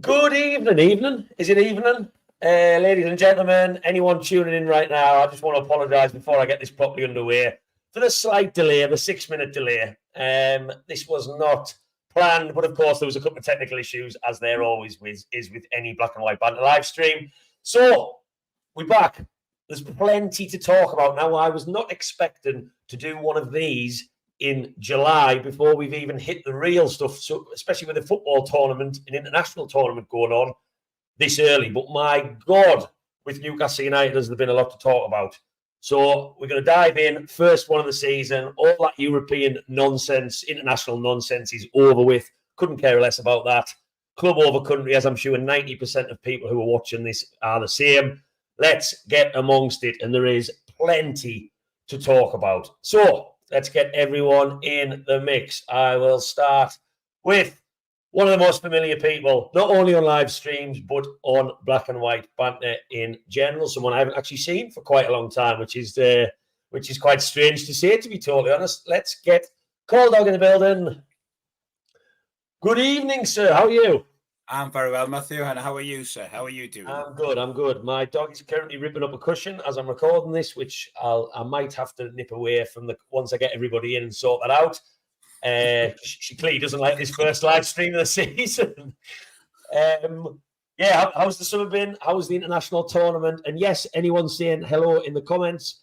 Good evening. Is it evening? Ladies and gentlemen, anyone tuning in right now, I just want to apologise before I get this properly underway for the slight delay, the 6-minute delay. This was not planned, but of course there was a couple of technical issues, as there always is with any Black and White Banter live stream. So, we're back. There's plenty to talk about now. I was not expecting to do one of these in July before we've even hit the real stuff, so especially with the football tournament, an international tournament going on this early. But my God, with Newcastle United, there's been a lot to talk about. So we're going to dive in. First one of the season. All that European nonsense, international nonsense is over with. Couldn't care less about that. Club over country, as I'm sure 90% of people who are watching this are the same. Let's get amongst it. And there is plenty to talk about. So let's get everyone in the mix. I will start with one of the most familiar people, not only on live streams, but on Black and White Banter in general. Someone I haven't actually seen for quite a long time, which is quite strange to say, to be totally honest. Let's get Cold Dog in the building. Good evening, sir. How are you? I'm very well, Matthew. And how are you, sir? How are you doing? I'm good. My dog is currently ripping up a cushion as I'm recording this, which I might have to nip away from once I get everybody in and sort that out. She clearly doesn't like this first live stream of the season. How's the summer been? How was the international tournament? And yes, anyone saying hello in the comments.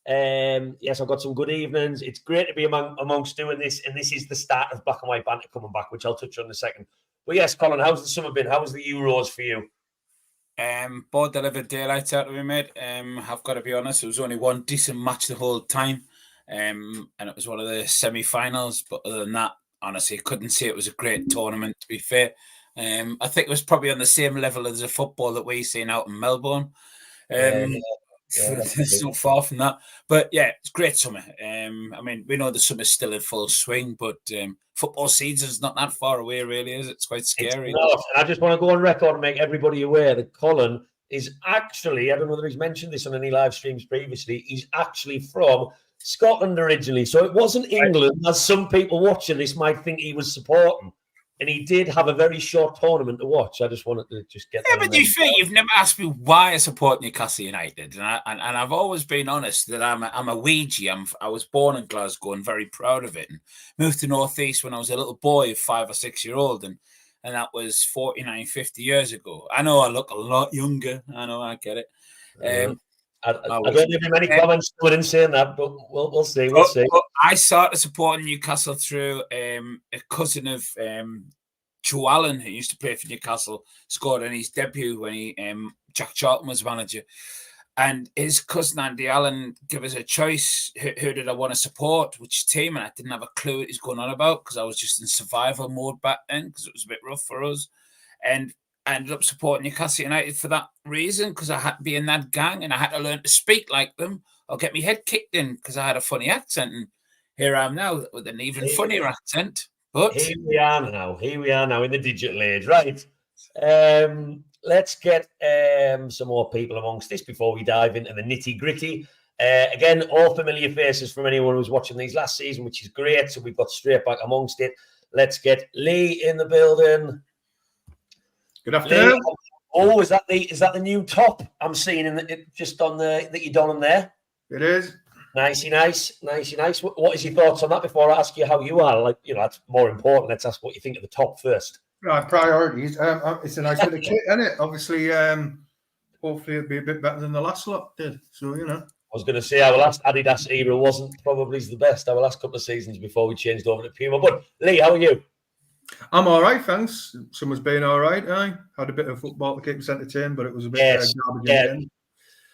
Yes, I've got some good evenings. It's great to be amongst doing this, and this is the start of Black and White Banter coming back, which I'll touch on in a second. But yes, Colin, how's the summer been? How was the Euros for you? Both delivered daylight out of me, mate. I've got to be honest, there was only one decent match the whole time, and it was one of the semi-finals. But other than that, honestly, I couldn't say it was a great tournament, to be fair. I think it was probably on the same level as the football that we've seen out in Melbourne. It's not far from that. But yeah, it's a great summer. I mean, we know the summer's still in full swing, but football season's not that far away, really, is it? It's quite scary. It's not. I just want to go on record and make everybody aware that Colin is actually, I don't know whether he's mentioned this on any live streams previously, he's actually from Scotland originally. So it wasn't England, as some people watching this might think he was supporting. And he did have a very short tournament to watch. I just wanted to get that. Yeah, but you've never asked me why I support Newcastle United, and I've always been honest that I'm a Ouija. I was born in Glasgow and very proud of it, and moved to North East when I was a little boy, 5 or 6 year old, and that was 49, 50 years ago. I know I look a lot younger. I know, I get it. I don't have many comments to it in saying that, but we'll see. We'll see. I started supporting Newcastle through a cousin of Joe Allen, who used to play for Newcastle, scored in his debut when Jack Charlton was manager. And his cousin Andy Allen gave us a choice. Who did I want to support? Which team? And I didn't have a clue what he's going on about because I was just in survival mode back then because it was a bit rough for us. And I ended up supporting Newcastle United for that reason because I had to be in that gang and I had to learn to speak like them or get my head kicked in because I had a funny accent. And here I am now with an even funnier accent. But here we are now in the digital age, right? Let's get some more people amongst this before we dive into the nitty-gritty. Again, all familiar faces from anyone who's watching these last season, which is great. So we've got straight back amongst it. Let's get Lee in the building. Good afternoon. Lee, oh, is that the new top I'm seeing just on that you done on there? It is. Nicey nice. What is your thoughts on that before I ask you how you are? That's more important. Let's ask what you think of the top first. Right, priorities. It's a nice bit of kit, isn't it? Obviously, hopefully it'll be a bit better than the last lot did. So, I was going to say our last Adidas era wasn't probably the best. Our last couple of seasons before we changed over to Puma. But Lee, how are you? I'm all right, thanks. Summer's been all right. I had a bit of football to keep us entertained, but it was a bit garbage again.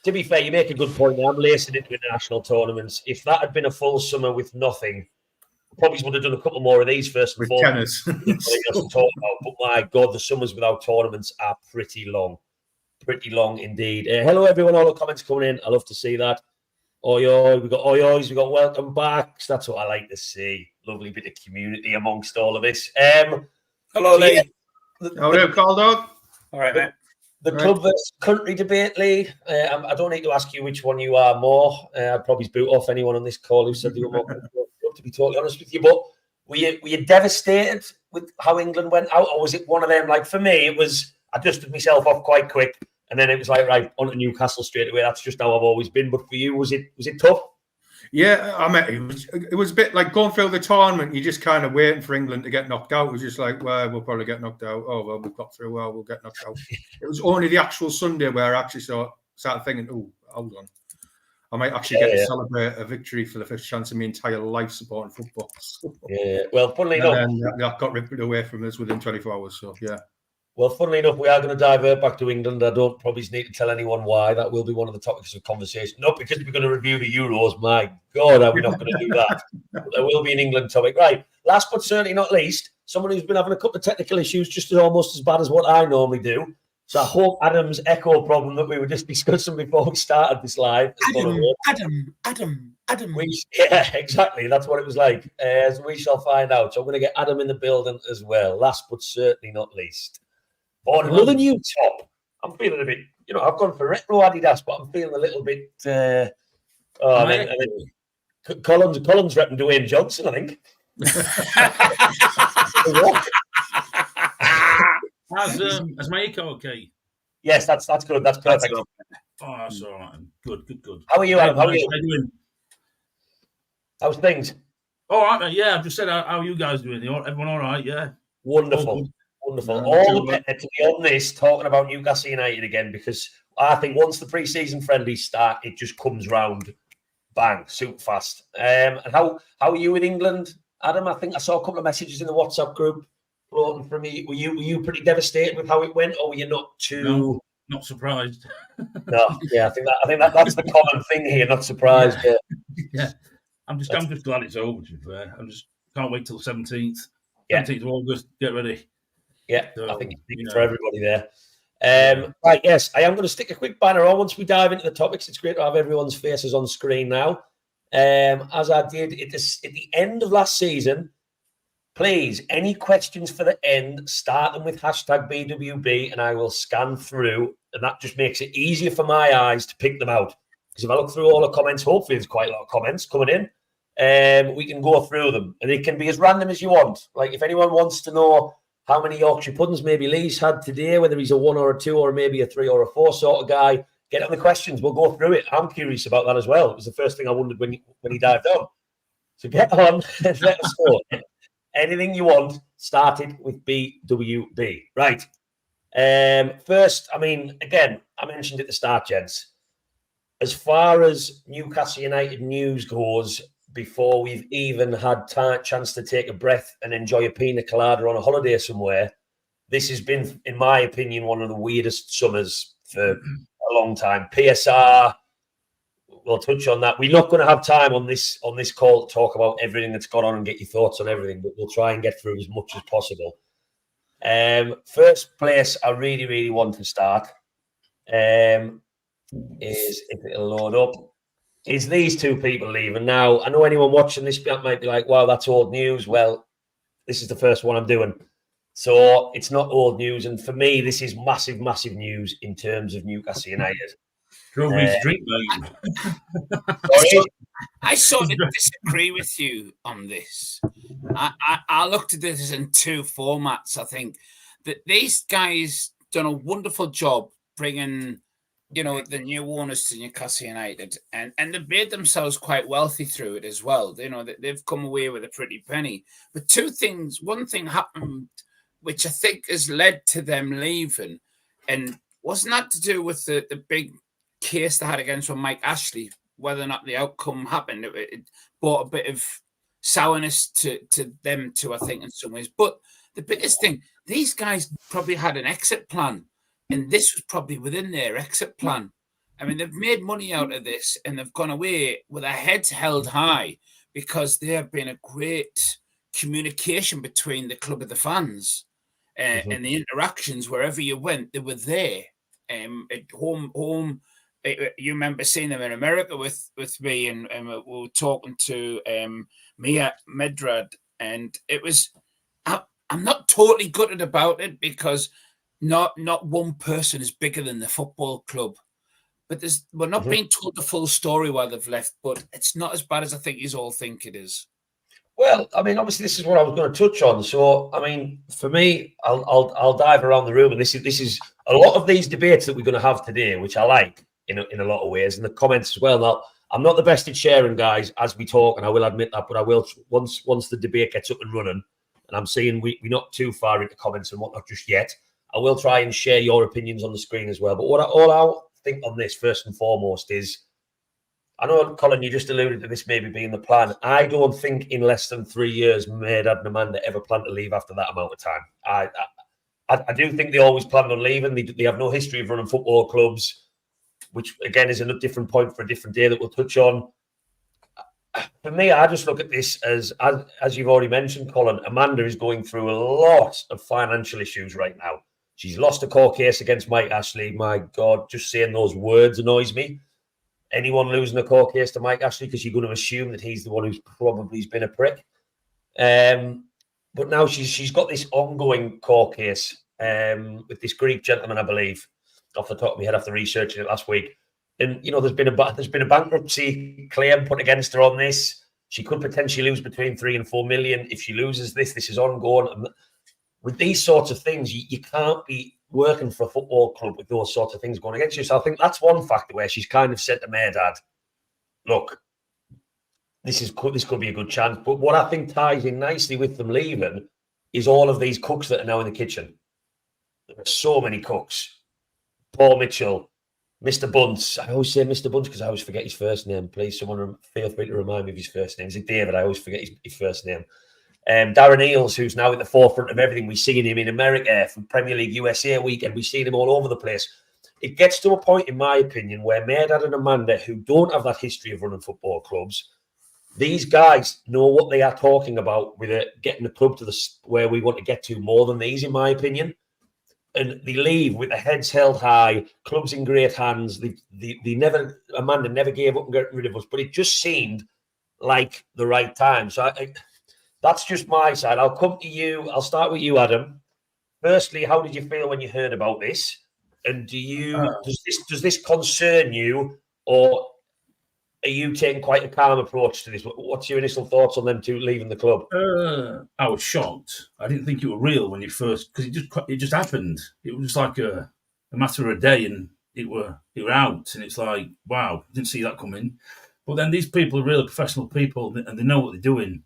To be fair, you make a good point. I'm lacing into international tournaments. If that had been a full summer with nothing, probably would have done a couple more of these first and foremost. But my God, the summers without tournaments are pretty long indeed. Hello, everyone. All the comments coming in. I love to see that. Oi, we got oi-ois, we got welcome backs. That's what I like to see. Lovely bit of community amongst all of this. Hello, Lee. How are you, Cold Dog? All right, mate. The club versus country debate, Lee. I don't need to ask you which one you are more. I'd probably boot off anyone on this call who said they were more country, to be totally honest with you. But Were you devastated with how England went out, or was it one of them? Like for me, it was. I dusted myself off quite quick, and then it was like right on to Newcastle straight away. That's just how I've always been. But for you, was it tough? Yeah, I mean, it was a bit like going through the tournament. You're just kind of waiting for England to get knocked out. It was just like, well, we'll probably get knocked out. Oh, well, we've got through. Well, we'll get knocked out. It was only the actual Sunday where I actually started thinking, oh, hold on. I might actually get to celebrate a victory for the first chance in my entire life supporting football. Yeah, well, funnily enough, and then that got ripped away from us within 24 hours. So, yeah. Well, funnily enough, we are going to divert back to England. I don't probably need to tell anyone why. That will be one of the topics of conversation. Not because we're going to review the Euros. My God, are we not going to do that? But there will be an England topic. Right. Last but certainly not least, someone who's been having a couple of technical issues, just almost as bad as what I normally do. So I hope Adam's echo problem that we were just discussing before we started this live. Adam. Yeah, exactly. That's what it was like. As we shall find out. So I'm going to get Adam in the building as well. Last but certainly not least. On another new top, I'm feeling a bit, I've gone for retro Adidas, but I'm feeling a little bit. Collins repping Dwayne Johnson, I think. Is my echo okay? Yes, that's good. That's perfect. Oh, that's all right. Good. How are you, Adam? How are you? How you doing? How's things? All right, mate. Yeah, I've just said, how are you guys doing? Everyone all right? Yeah. Wonderful. All the better to be on this, talking about Newcastle United again, because I think once the pre-season friendlies start, it just comes round, bang, super fast. And how are you in England, Adam? I think I saw a couple of messages in the WhatsApp group floating from me. Were you pretty devastated with how it went, or were you not too? No, not surprised. No, yeah, I think that's the common thing here. Not surprised. Yeah, I'm just glad it's over. To be fair, can't wait till 17th. 17th of August. Get ready. Yeah, so, I think it's big for everybody there. Right, yes, I am going to stick a quick banner on once we dive into the topics. It's great to have everyone's faces on screen now. As I did at the end of last season, please, any questions for the end, start them with hashtag BWB and I will scan through. And that just makes it easier for my eyes to pick them out. Because if I look through all the comments, hopefully there's quite a lot of comments coming in, we can go through them. And it can be as random as you want. Like if anyone wants to know how many Yorkshire puddings maybe Lee's had today, whether he's a 1 or a 2 or maybe a 3 or a 4 sort of guy, get on the questions. We'll go through it. I'm curious about that as well. It was the first thing I wondered when he dived on. So get on and let us know. Anything you want, started with BWB. Right. First, I mean, again, I mentioned at the start, gents, as far as Newcastle United news goes, before we've even had chance to take a breath and enjoy a pina colada on a holiday somewhere, this has been, in my opinion, one of the weirdest summers for a long time. PSR, we'll touch on that. We're not going to have time on this call to talk about everything that's gone on and get your thoughts on everything, but we'll try and get through as much as possible. First place I really, really want to start is, if it'll load up, is these two people leaving. Now, I know anyone watching this might be like, wow, that's old news. Well, this is the first one I'm doing. So it's not old news. And for me, this is massive, massive news in terms of Newcastle United. Drink, I sort of disagree with you on this. I looked at this in two formats. I think that these guys done a wonderful job bringing, the new owners to Newcastle United, and they've made themselves quite wealthy through it as well. They've come away with a pretty penny. But one thing happened, which I think has led to them leaving, and wasn't that to do with the big case they had against Mike Ashley, whether or not the outcome happened. It brought a bit of sourness to them too, I think, in some ways. But the biggest thing, these guys probably had an exit plan, and this was probably within their exit plan. I mean, they've made money out of this, and they've gone away with their heads held high because there have been a great communication between the club and the fans, and the interactions. Wherever you went, they were there. At home. You remember seeing them in America with me, and we were talking to Mia Medrad, and it was. I'm not totally gutted about it because not one person is bigger than the football club, but we're not being told the full story while they've left. But it's not as bad as I think you all think it is. Well, I mean, obviously, this is what I was going to touch on. So, I mean, for me, I'll dive around the room, and this is a lot of these debates that we're going to have today, which I like in a lot of ways, and the comments as well. Now, I'm not the best at sharing, guys, as we talk, and I will admit that, but I will once the debate gets up and running, and I'm seeing we're not too far into comments and whatnot just yet. I will try and share your opinions on the screen as well. But all I think on this first and foremost is, I know, Colin, you just alluded to this maybe being the plan. I don't think in less than 3 years Mairdad and Amanda ever plan to leave after that amount of time. I do think they always planned on leaving. They have no history of running football clubs, which, again, is a different point for a different day that we'll touch on. For me, I just look at this as you've already mentioned, Colin, Amanda is going through a lot of financial issues right now. She's lost a court case against Mike Ashley. My God, just saying those words annoys me. Anyone losing a court case to Mike Ashley, because you're going to assume that he's the one who's probably been a prick. But now she's got this ongoing court case with this Greek gentleman, I believe, off the top of my head after researching it last week. And there's been a bankruptcy claim put against her on this. She could potentially lose between 3 and 4 million if she loses this. This is ongoing. And with these sorts of things, you can't be working for a football club with those sorts of things going against you. So I think that's one factor where she's kind of said to Mairdad, look, this could be a good chance. But what I think ties in nicely with them leaving is all of these cooks that are now in the kitchen. There are so many cooks. Paul Mitchell, Mr. Bunce. I always say Mr. Bunce because I always forget his first name. Please, someone feel free to remind me of his first name. Is it David? I always forget his first name. Darren Eales, who's now at the forefront of everything. We've seen him in America from Premier League USA weekend. We've seen him all over the place. It gets to a point, in my opinion, where Mairdad and Amanda, who don't have that history of running football clubs, these guys know what they are talking about with getting the club to where we want to get to more than these, in my opinion. And they leave with their heads held high, clubs in great hands. Amanda never gave up and got rid of us, but it just seemed like the right time. So that's just my side. I'll come to you. I'll start with you, Adam. Firstly, how did you feel when you heard about this? And does this concern you, or are you taking quite a calm approach to this? What's your initial thoughts on them two leaving the club? I was shocked. I didn't think it was real when because it just happened. It was just like a matter of a day, and it were out, and it's like, wow, didn't see that coming. But then these people are really professional people, and they know what they're doing.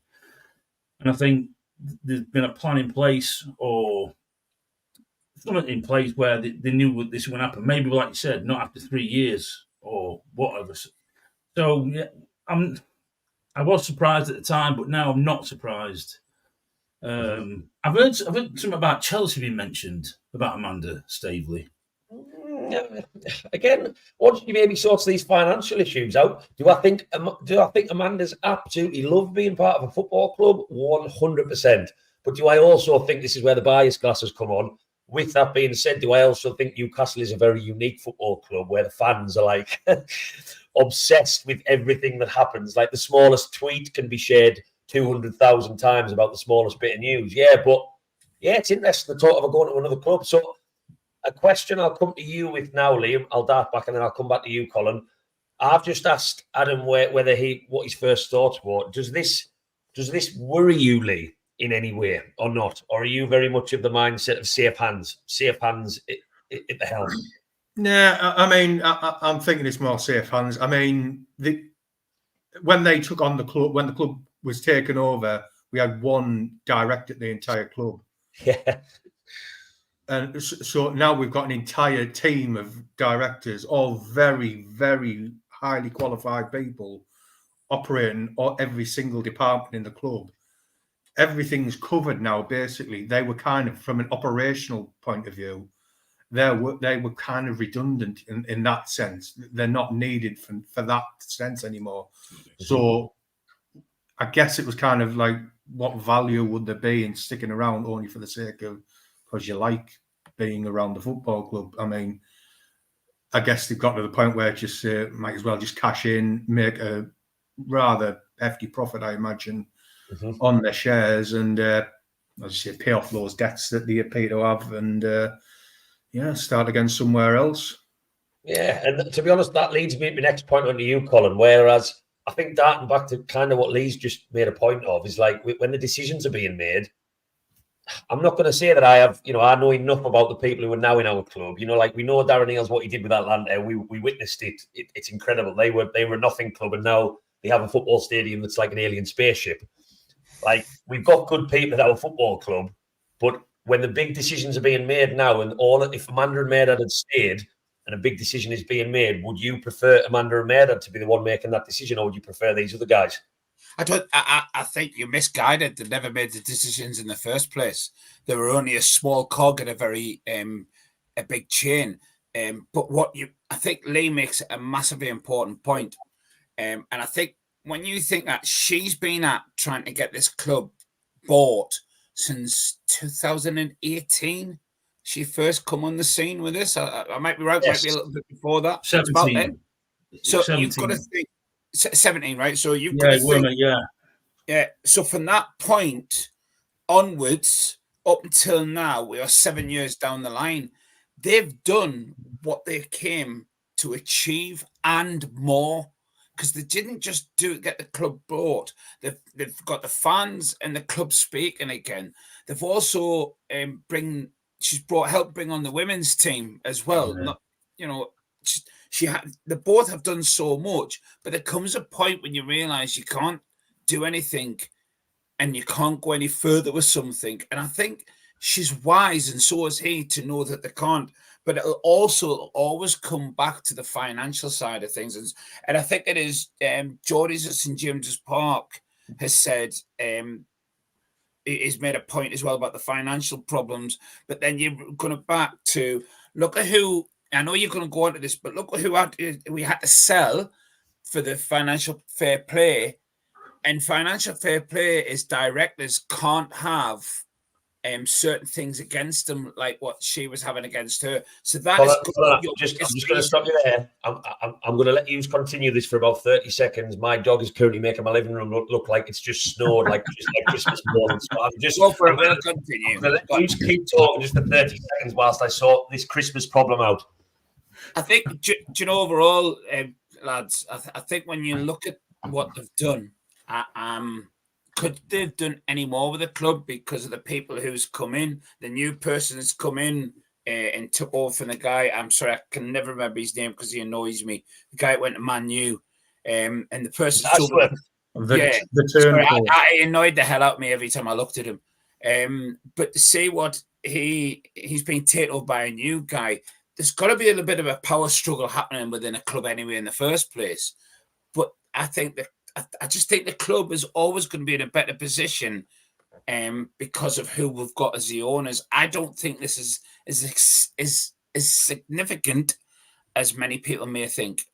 And I think there's been a plan in place, or something in place where they knew this would happen. Maybe, like you said, not after 3 years or whatever. So yeah, I was surprised at the time, but now I'm not surprised. I've heard something about Chelsea being mentioned about Amanda Staveley. Again, once you maybe sort these financial issues out, do I think Amanda's absolutely loved being part of a football club? 100%. But do I also think this is where the bias glasses come on? With that being said, do I also think Newcastle is a very unique football club where the fans are like obsessed with everything that happens? Like the smallest tweet can be shared 200,000 times about the smallest bit of news. It's interesting the thought of going to another club. So a question I'll come to you with now, Liam. I'll dart back and then I'll come back to you, Colin. I've just asked Adam what his first thoughts were. Does this worry you, Lee, in any way or not? Or are you very much of the mindset of safe hands at the helm? Yeah, I mean, I'm thinking it's more safe hands. I mean, when they took on the club, when the club was taken over, we had one director at the entire club. Yeah. And so now we've got an entire team of directors, all very, very highly qualified people operating every single department in the club. Everything's covered now, basically. They were kind of, from an operational point of view, they were kind of redundant in that sense. They're not needed for that sense anymore. Mm-hmm. So I guess it was kind of like, what value would there be in sticking around only for the sake of, because you like being around the football club? I mean, I guess they've got to the point where just might as well just cash in, make a rather hefty profit, I imagine, mm-hmm. on their shares, and as you say, pay off those debts that they appear to have, and start again somewhere else. Yeah, and to be honest, that leads me to my next point on you, Colin. Whereas I think darting back to kind of what Lee's just made a point of is like when the decisions are being made, I'm not going to say that I have, I know enough about the people who are now in our club. Like we know Darren Eales, what he did with Atlanta. We witnessed it. It's incredible. They were a nothing club, and now they have a football stadium that's like an alien spaceship. Like we've got good people at our football club, but when the big decisions are being made now, and if Amanda and Mairdad had stayed, and a big decision is being made, would you prefer Amanda and Mairdad to be the one making that decision, or would you prefer these other guys? I think you're misguided. They never made the decisions in the first place. They were only a small cog in a very a big chain. But I think Lee makes a massively important point. And I think when you think that she's been trying to get this club bought since 2018, she first come on the scene with this. I might be right. Yes. Might be a little bit before that. 17. So 17. you've got to think 17, right? So you've Yeah, got to think. yeah. So from that point onwards, up until now, we are 7 years down the line. They've done what they came to achieve and more, because they didn't just get the club bought. They've got the fans and the club speaking again. They've also helped bring on the women's team as well. Yeah. They both have done so much, but there comes a point when you realize you can't do anything and you can't go any further with something. And I think she's wise, and so is he, to know that they can't. But it'll also always come back to the financial side of things. And I think it is Geordie's at St James's Park has said, he's made a point as well about the financial problems. But then you're going back to look at who, I know you're going to go into this, but look at who we had to sell for the financial fair play. And financial fair play is directors can't have certain things against them, like what she was having against her. So that is. I'm just going to stop you there. I'm going to let you continue this for about 30 seconds. My dog is currently making my living room look like it's just snowed, like Christmas morning. So I'm just go for it. We'll continue. I'm going to let you keep talking just for 30 seconds whilst I sort this Christmas problem out. I think, do you know, overall, lads, I think when you look at what they've done, could they have done any more with the club because of the people who's come in? The new person has come in and took over from the guy. I'm sorry, I can never remember his name because he annoys me. The guy went to Man U, and the person I annoyed the hell out of me every time I looked at him. But to see what he's been taken over by a new guy, there's got to be a little bit of a power struggle happening within a club anyway in the first place. But I just think the club is always going to be in a better position because of who we've got as the owners. I don't think this is significant as many people may think.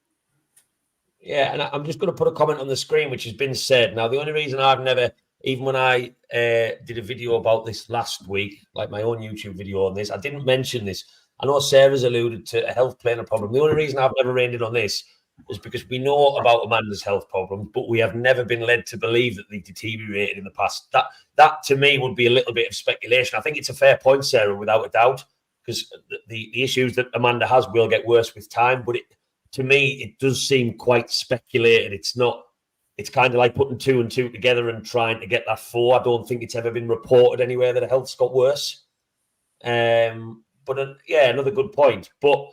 Yeah, and I'm just going to put a comment on the screen, which has been said. Now, the only reason I've never, even when I did a video about this last week, like my own YouTube video on this, I didn't mention this. I know Sarah's alluded to a health playing a problem. The only reason I've never reined in on this is because we know about Amanda's health problems, but we have never been led to believe that they've deteriorated in the past. That to me would be a little bit of speculation. I think it's a fair point, Sarah, without a doubt, because the issues that Amanda has will get worse with time. But to me, it does seem quite speculated. It's not. It's kind of like putting 2 and 2 together and trying to get that 4. I don't think it's ever been reported anywhere that her health's got worse. But another good point. But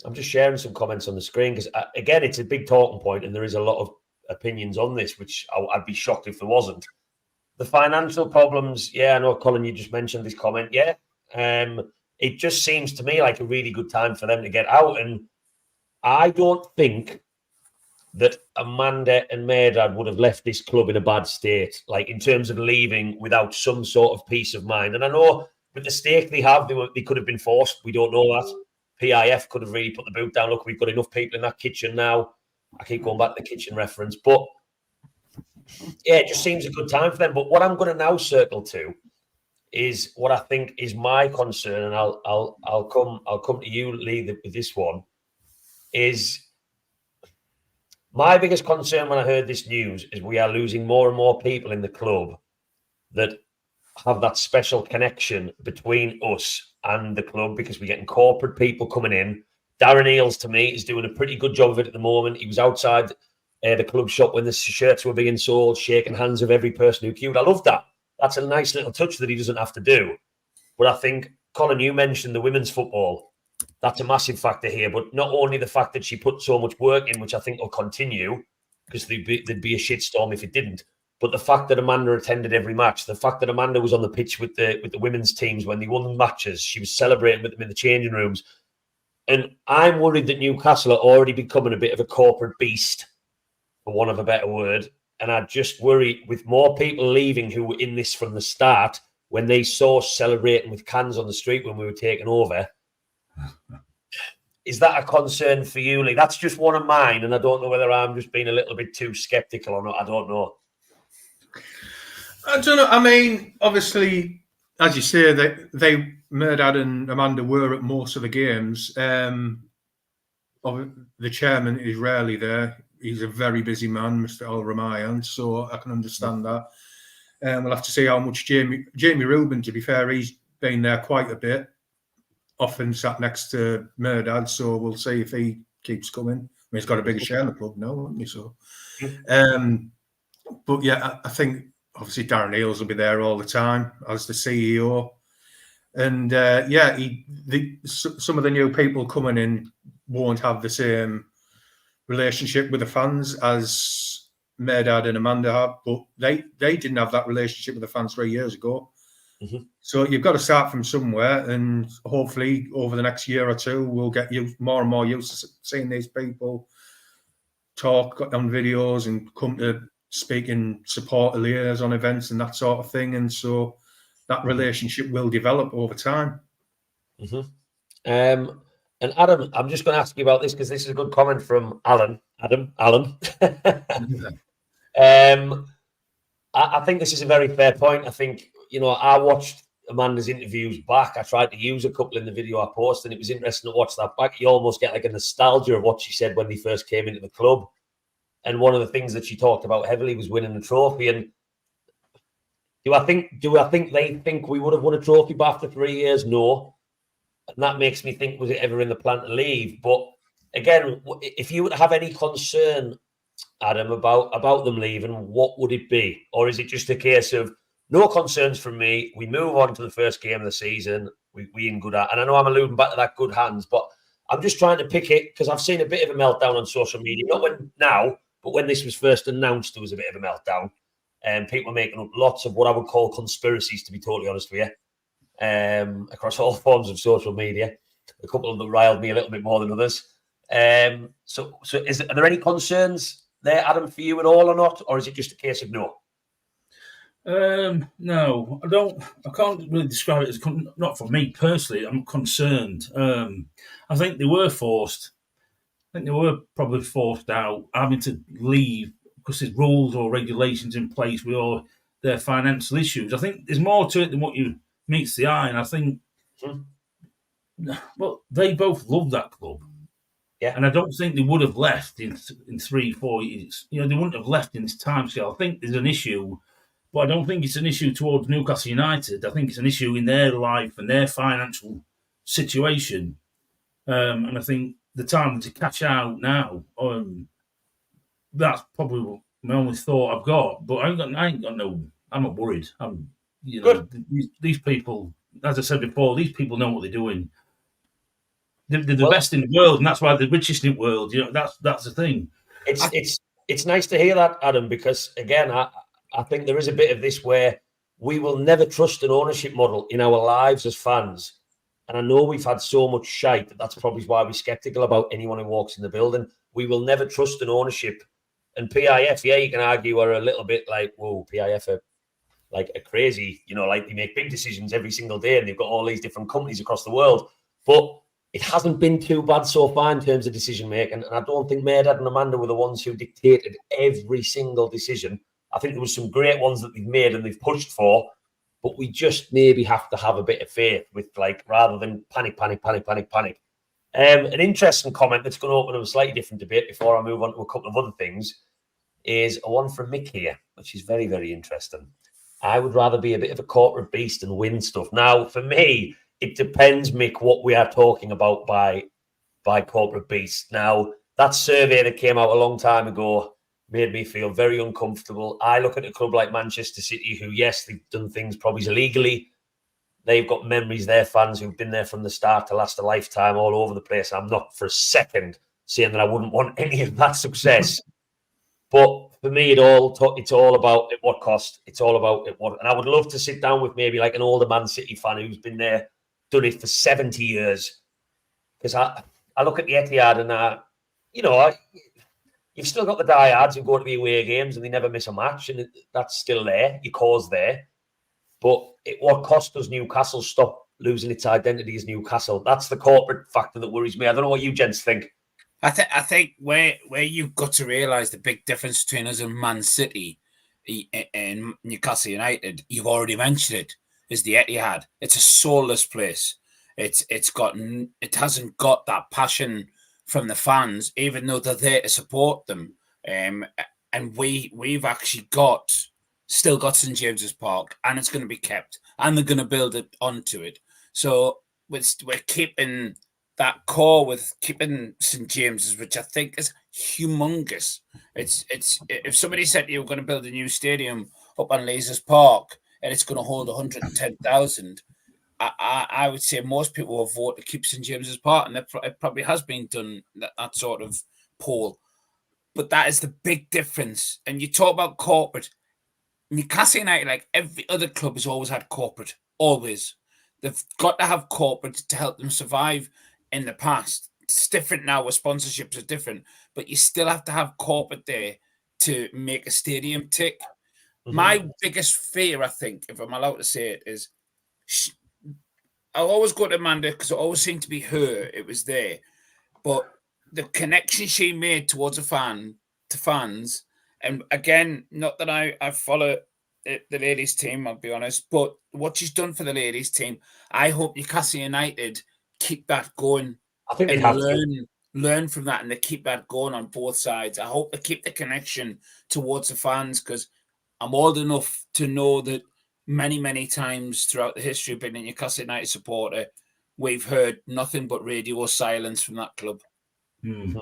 I'm just sharing some comments on the screen because, again, it's a big talking point and there is a lot of opinions on this, which I'd be shocked if there wasn't. The financial problems, I know, Colin, you just mentioned this comment. It just seems to me like a really good time for them to get out. And I don't think that Amanda and Mairdad would have left this club in a bad state, like in terms of leaving without some sort of peace of mind. And I know with the stake they have, they could have been forced. We don't know that. PIF could have really put the boot down. Look, we've got enough people in that kitchen now. I keep going back to the kitchen reference. But, it just seems a good time for them. But what I'm going to now circle to is what I think is my concern, and I'll come to you, Lee, with this one, is my biggest concern when I heard this news is we are losing more and more people in the club that have that special connection between us and the club because we're getting corporate people coming in. Darren Eales, to me, is doing a pretty good job of it at the moment. He was outside the club shop when the shirts were being sold, shaking hands with every person who queued. I love that. That's a nice little touch that he doesn't have to do. But I think, Colin, you mentioned the women's football. That's a massive factor here. But not only the fact that she put so much work in, which I think will continue, because there'd be a shitstorm if it didn't. But the fact that Amanda attended every match, the fact that Amanda was on the pitch with the women's teams when they won the matches, she was celebrating with them in the changing rooms. And I'm worried that Newcastle are already becoming a bit of a corporate beast, for want of a better word. And I just worry with more people leaving who were in this from the start, when they saw us celebrating with cans on the street when we were taking over. Is that a concern for you, Lee? That's just one of mine, and I don't know whether I'm just being a little bit too sceptical or not. I don't know. I don't know. I mean, obviously, as you say, Merdad and Amanda were at most of the games. The chairman is rarely there. He's a very busy man, Mr. Al Ramayan, so I can understand that. We'll have to see how much Jamie Rubin, to be fair, he's been there quite a bit, often sat next to Merdad, so we'll see if he keeps coming. I mean, he's got a bigger share in the club now, hasn't he? So, but yeah, I think obviously Darren Eales will be there all the time as the CEO. And some of the new people coming in won't have the same relationship with the fans as Merdad and Amanda have, but they didn't have that relationship with the fans 3 years ago. Mm-hmm. So you've got to start from somewhere, and hopefully over the next year or two, we'll get more and more used to seeing these people talk on videos and come to speak in support of liaison events and that sort of thing. And so that relationship will develop over time. Mm-hmm. And Adam, I'm just going to ask you about this because this is a good comment from Alan. I think this is a very fair point. I think, I watched Amanda's interviews back. I tried to use a couple in the video I posted, and it was interesting to watch that back. You almost get like a nostalgia of what she said when they first came into the club. And one of the things that she talked about heavily was winning the trophy. And do I think they think we would have won a trophy after 3 years? No. And that makes me think, was it ever in the plan to leave? But again, if you would have any concern, Adam, about them leaving, what would it be? Or is it just a case of no concerns from me? We move on to the first game of the season. We in good hands. And I know I'm alluding back to that good hands, but I'm just trying to pick it because I've seen a bit of a meltdown on social media. Not now, but when this was first announced, there was a bit of a meltdown. And people were making up lots of what I would call conspiracies, to be totally honest with you. Across all forms of social media. A couple of them riled me a little bit more than others. So are there any concerns there, Adam, for you at all or not? Or is it just a case of no? No, I can't really describe it as, not for me personally, I'm concerned. I think they were forced. I think they were probably forced out, having to leave because there's rules or regulations in place with all their financial issues. I think there's more to it than what meets the eye, and I think, well, they both love that club. Yeah. And I don't think they would have left in 3-4 years. They wouldn't have left in this timescale. I think there's an issue, but I don't think it's an issue towards Newcastle United. I think it's an issue in their life and their financial situation. And I think the time to cash out now, that's probably my only thought I've got. But I'm not worried. These people, as I said before, these people know what they're doing. They're the best in the world, and that's why they're the richest in the world. That's the thing. It's nice to hear that, Adam, because again, I think there is a bit of this where we will never trust an ownership model in our lives as fans. And I know we've had so much shite that's probably why we're sceptical about anyone who walks in the building. We will never trust an ownership. And PIF, you can argue, are a little bit like, whoa, PIF are like a crazy, like they make big decisions every single day and they've got all these different companies across the world. But it hasn't been too bad so far in terms of decision making. And I don't think Merdad and Amanda were the ones who dictated every single decision. I think there was some great ones that they've made and they've pushed for, but we just maybe have to have a bit of faith with, rather than panic. An interesting comment that's going to open up a slightly different debate before I move on to a couple of other things is a one from Mick here, which is very, very interesting. I would rather be a bit of a corporate beast and win stuff. Now, for me, it depends, Mick, what we are talking about by corporate beast. Now, that survey that came out a long time ago, made me feel very uncomfortable. I look at a club like Manchester City, who, yes, they've done things probably illegally. They've got memories, their fans who've been there from the start to last a lifetime all over the place. I'm not for a second saying that I wouldn't want any of that success. But for me, it's all about at what cost. It's all about at what. And I would love to sit down with maybe like an older Man City fan who's been there, done it for 70 years. Because I look at the Etihad and, you've still got the diehards who go to the away games and they never miss a match. And that's still there. Your cause there. But at what cost does Newcastle stop losing its identity as Newcastle? That's the corporate factor that worries me. I don't know what you gents think. I think where you've got to realise the big difference between us and Man City and Newcastle United, you've already mentioned it, is the Etihad. It's a soulless place. It hasn't got that passion from the fans, even though they're there to support them. And we've actually still got St James's Park, and it's going to be kept, and they're going to build it onto it. So we're keeping that core with keeping St James's, which I think is humongous. It's if somebody said you were going to build a new stadium up on Leazes Park and it's going to hold 110,000, I would say most people will vote to keep St James's Park, and it probably has been done that sort of poll. But that is the big difference. And you talk about corporate. Newcastle United, like every other club, has always had corporate. Always. They've got to have corporate to help them survive in the past. It's different now where sponsorships are different, but you still have to have corporate there to make a stadium tick. Mm-hmm. My biggest fear, I think, if I'm allowed to say it, is I always go to Amanda because it always seemed to be her. It was there. But the connection she made towards fans, and again, not that I follow the ladies' team, I'll be honest, but what she's done for the ladies' team, I hope Newcastle United keep that going. I think and learn from that, and they keep that going on both sides. I hope they keep the connection towards the fans, because I'm old enough to know that many, many times throughout the history of being a Newcastle United supporter, we've heard nothing but radio silence from that club. Mm-hmm.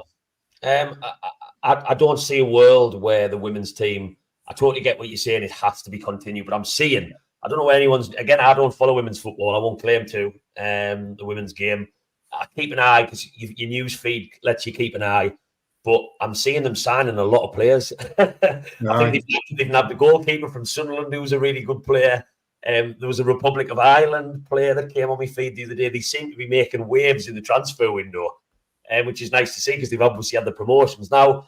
I don't see a world where the women's team, I totally get what you're saying, it has to be continued, but I'm seeing, I don't know where anyone's, again, I don't follow women's football, I won't claim to, the women's game. I keep an eye because your news feed lets you keep an eye, but I'm seeing them signing a lot of players. I think they've nabbed the goalkeeper from Sunderland, who was a really good player. There was a Republic of Ireland player that came on my feed the other day. They seem to be making waves in the transfer window, which is nice to see because they've obviously had the promotions. Now,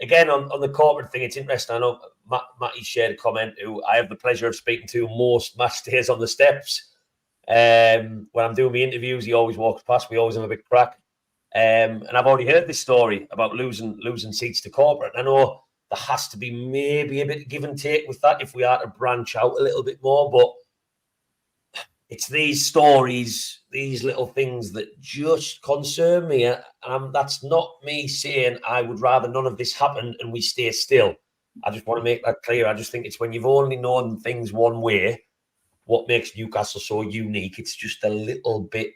again, on the corporate thing, it's interesting. I know Matty shared a comment who I have the pleasure of speaking to most match days on the steps. When I'm doing my interviews, he always walks past. We always have a big crack. And I've already heard this story about losing seats to corporate. And I know there has to be maybe a bit of give and take with that if we are to branch out a little bit more. But it's these stories, these little things that just concern me. And that's not me saying I would rather none of this happen and we stay still. I just want to make that clear. I just think it's when you've only known things one way, what makes Newcastle so unique. It's just a little bit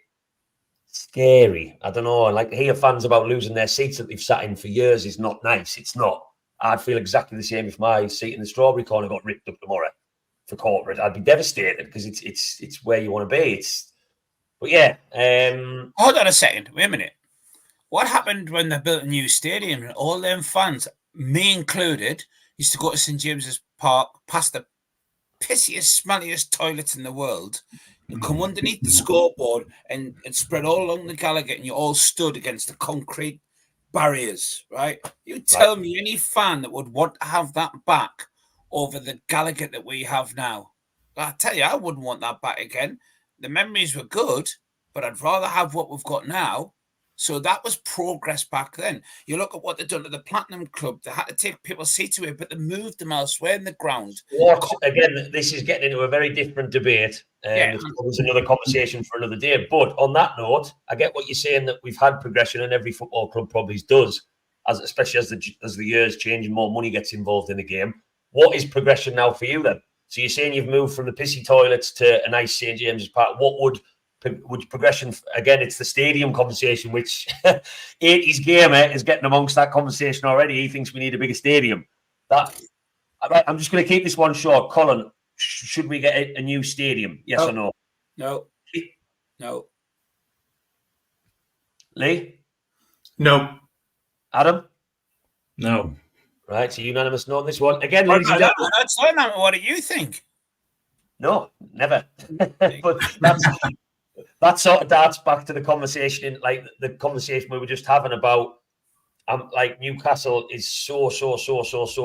scary. I don't know. Like, hear fans about losing their seats that they've sat in for years is not nice. It's not. I'd feel exactly the same if my seat in the strawberry corner got ripped up tomorrow for corporate. I'd be devastated because it's where you want to be. But yeah. Hold on a second. Wait a minute. What happened when they built a new stadium and all them fans, me included, used to go to St James's Park past the pissiest, smelliest toilets in the world and come underneath the scoreboard and spread all along the Gallagher, and you all stood against the concrete barriers, right? You tell me any fan that would want to have that back over the Gallagher that we have now. I tell you, I wouldn't want that back again. The memories were good, but I'd rather have what we've got now. So that was progress back then. You look at what they've done to the Platinum Club. They had to take people's seats away, but they moved them elsewhere in the ground. Again, this is getting into a very different debate. It was another conversation for another day. But on that note, I get what you're saying, that we've had progression, and every football club probably does, especially as the years change and more money gets involved in the game. What is progression now for you then? So you're saying you've moved from the pissy toilets to a nice St James's Park. What would progression, again, it's the stadium conversation, which 80s gamer is getting amongst that conversation already. He thinks we need a bigger stadium. Right, I'm just going to keep this one short. Colin, should we get a new stadium? Yes or no? No. No. Lee? No. Adam? No. Right, it's a unanimous no on this one. Again, ladies and gentlemen. What do you think? No, never. But that sort of darts back to the conversation, like the conversation we were just having about, like Newcastle is so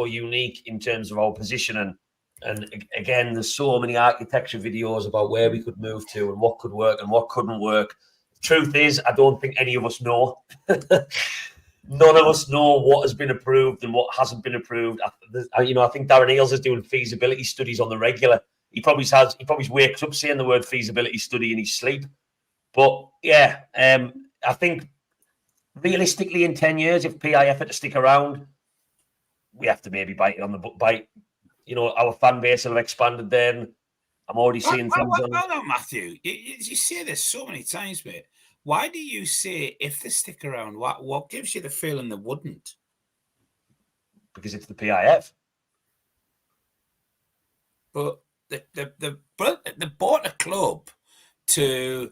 unique in terms of our positioning. And again, there's so many architecture videos about where we could move to and what could work and what couldn't work. Truth is, I don't think any of us know. None of us know what has been approved and what hasn't been approved. I think Darren Eales is doing feasibility studies on the regular. He probably wakes up saying the word feasibility study in his sleep. But yeah, I think realistically in 10 years, if PIF had to stick around, we have to maybe bite. Our fan base will have expanded then. I'm already seeing things on. No, Matthew. You say this so many times, mate. Why do you say if they stick around? What gives you the feeling they wouldn't? Because it's the PIF. But they bought a club to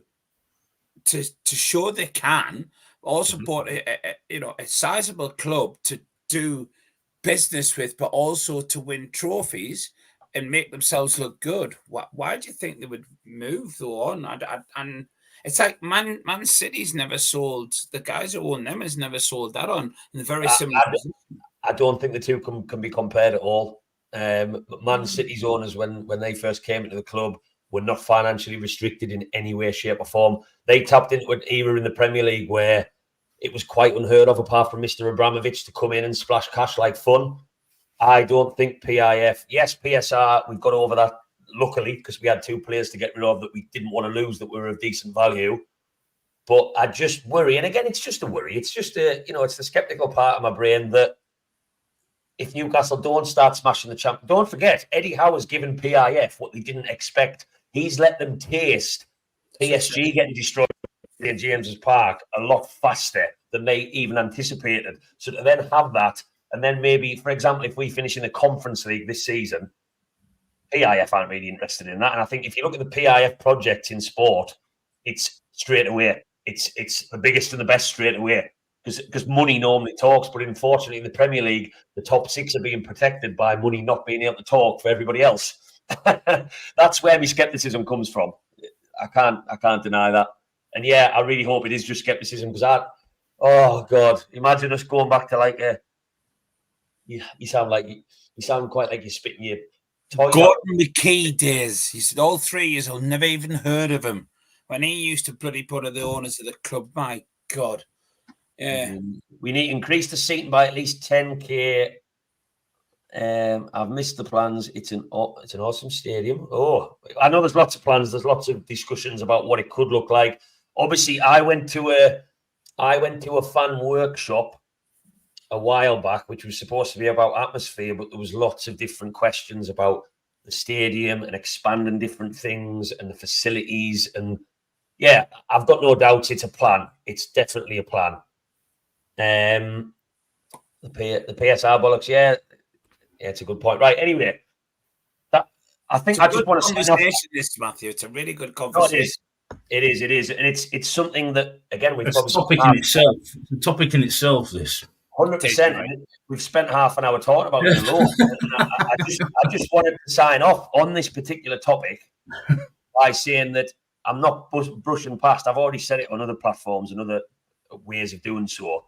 show they can. Also bought a sizable club to do business with, but also to win trophies and make themselves look good. Why do you think they would move though on? And it's like Man City's never sold. The guys who own them has never sold that on in a very similar position. I don't think the two can be compared at all. Man City's owners, when they first came into the club, were not financially restricted in any way, shape or form. They tapped into an era in the Premier League where it was quite unheard of, apart from Mr. Abramovich, to come in and splash cash like fun. I don't think PIF, yes, PSR, we've got over that, luckily, because we had two players to get rid of that we didn't want to lose that were of decent value. But I just worry, and again, it's just a worry. It's just it's the skeptical part of my brain that if Newcastle don't start smashing the champ, don't forget, Eddie Howe has given PIF what they didn't expect. He's let them taste PSG getting destroyed in James's Park a lot faster than they even anticipated. So to then have that, and then maybe, for example, if we finish in the Conference League this season, PIF aren't really interested in that. And I think if you look at the PIF project in sport, it's straight away. It's the biggest and the best straight away because money normally talks. But unfortunately, in the Premier League, the top six are being protected by money not being able to talk for everybody else. That's where my skepticism comes from. I can't deny that. And yeah, I really hope it is just skepticism because oh God, imagine us going back to you sound quite like you're spitting your toy. Gordon McKee days. He said all 3 years I'll never even heard of him. When he used to bloody put the owners of the club, my God. Yeah. We need to increase the seating by at least 10k. I've missed the plans. It's an awesome stadium. Oh, I know there's lots of plans. There's lots of discussions about what it could look like. Obviously, I went to a fan workshop a while back, which was supposed to be about atmosphere, but there was lots of different questions about the stadium and expanding different things and the facilities. And yeah, I've got no doubts it's a plan. It's definitely a plan. The PSR bollocks, yeah, it's a good point. Right, anyway, I think I just want to say this, Matthew. It's a really good conversation. It is, and it's something that again we've probably topic in itself. It's a topic in itself. This 100%. We've spent half an hour talking about it alone. I just wanted to sign off on this particular topic by saying that I'm not brushing past. I've already said it on other platforms and other ways of doing so.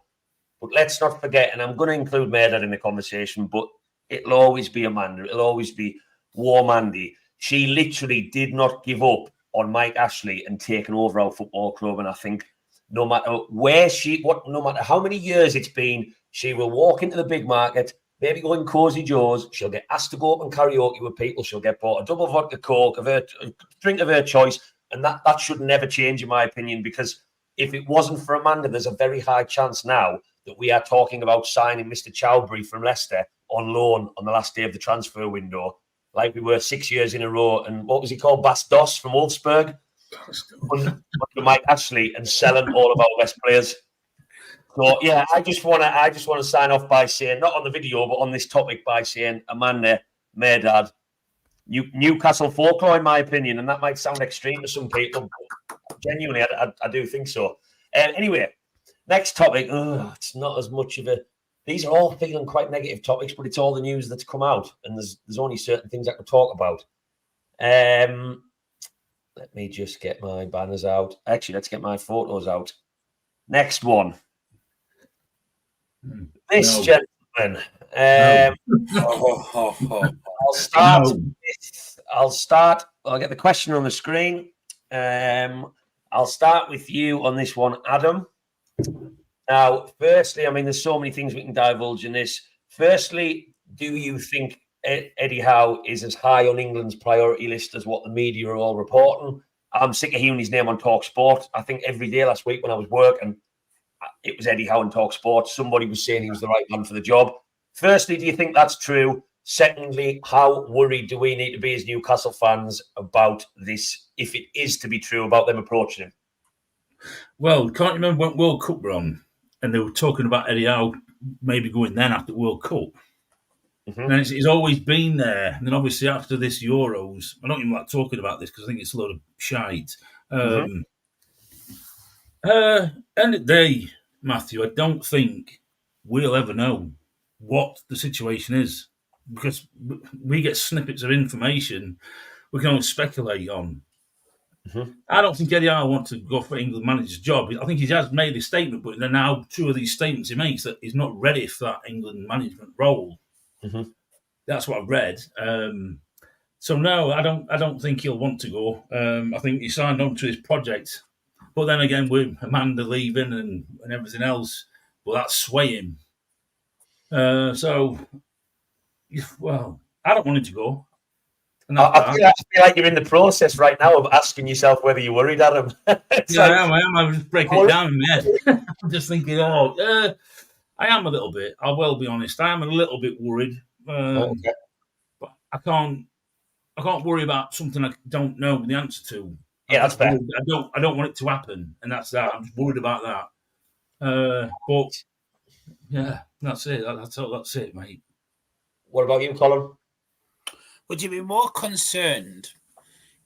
But let's not forget, and I'm going to include Mairdad in the conversation, but it'll always be Amanda. It'll always be Warm Andy. She literally did not give up on Mike Ashley and taking over our football club. And I think no matter no matter how many years it's been, she will walk into the big market, maybe go in Cozy Joe's. She'll get asked to go up and karaoke with people. She'll get bought a double vodka Coke, a drink of her choice. And that should never change, in my opinion, because if it wasn't for Amanda, there's a very high chance now that we are talking about signing Mr. Chowdhury from Leicester on loan on the last day of the transfer window, like we were 6 years in a row. And what was he called? Bas-Dos from Wolfsburg? Under Mike Ashley, and selling all of our best players. So yeah, I just want to sign off by saying, not on the video, but on this topic, by saying, Amanda, Merdad, Newcastle folklore, in my opinion, and that might sound extreme to some people, but genuinely, I do think so. Anyway, next topic. It's not as much of a. These are all feeling quite negative topics, but it's all the news that's come out, and there's only certain things I can talk about. Let me just get my banners out. Actually, let's get my photos out. Next one. This gentleman. I'll start. I'll get the question on the screen. I'll start with you on this one, Adam. Now, firstly, I mean, there's so many things we can divulge in this. Firstly, do you think Eddie Howe is as high on England's priority list as what the media are all reporting? I'm sick of hearing his name on Talk Sport. I think every day last week when I was working, it was Eddie Howe on Talk Sport. Somebody was saying he was the right man for the job. Firstly, do you think that's true? Secondly, how worried do we need to be as Newcastle fans about this, if it is to be true, about them approaching him? Well, can't you remember when World Cup were on and they were talking about Eddie Howe maybe going then after World Cup? Mm-hmm. And it's always been there. And then obviously after this Euros, I don't even like talking about this because I think it's a load of shite. End of the day, Matthew, I don't think we'll ever know what the situation is because we get snippets of information we can only speculate on. Mm-hmm. I don't think Eddie Howe wants to go for England manager's job. I think he has made a statement, but there are now two of these statements he makes that he's not ready for that England management role. Mm-hmm. That's what I've read. So no, I don't think he'll want to go. I think he signed on to his project, but then again, with Amanda leaving and everything else, will that sway him? So, well, I don't want him to go. I feel like you're in the process right now of asking yourself whether you're worried, Adam. I am. I'm just breaking it down in my head. I'm just thinking, I am a little bit. I will be honest. I am a little bit worried. Okay. But I can't worry about something I don't know the answer to. Yeah, that's fair. I don't want it to happen, and that's that. I'm just worried about that. But yeah, that's it. That's it, mate. What about you, Colin? Would you be more concerned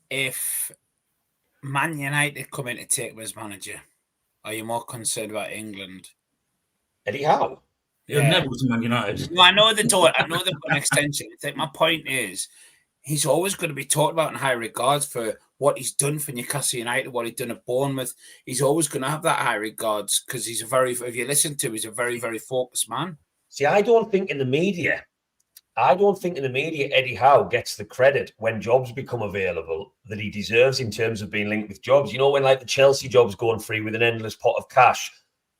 if Man United come in to take him as manager? Are you more concerned about England? Eddie Howe? He'll never go to Man United. No, I know they don't. I know they've got an extension. I think my point is he's always going to be talked about in high regards for what he's done for Newcastle United, what he's done at Bournemouth. He's always going to have that high regards because he's if you listen to him, he's a very, very focused man. See, I don't think in the media Eddie Howe gets the credit when jobs become available that he deserves in terms of being linked with jobs. You know, when like the Chelsea job's going free with an endless pot of cash,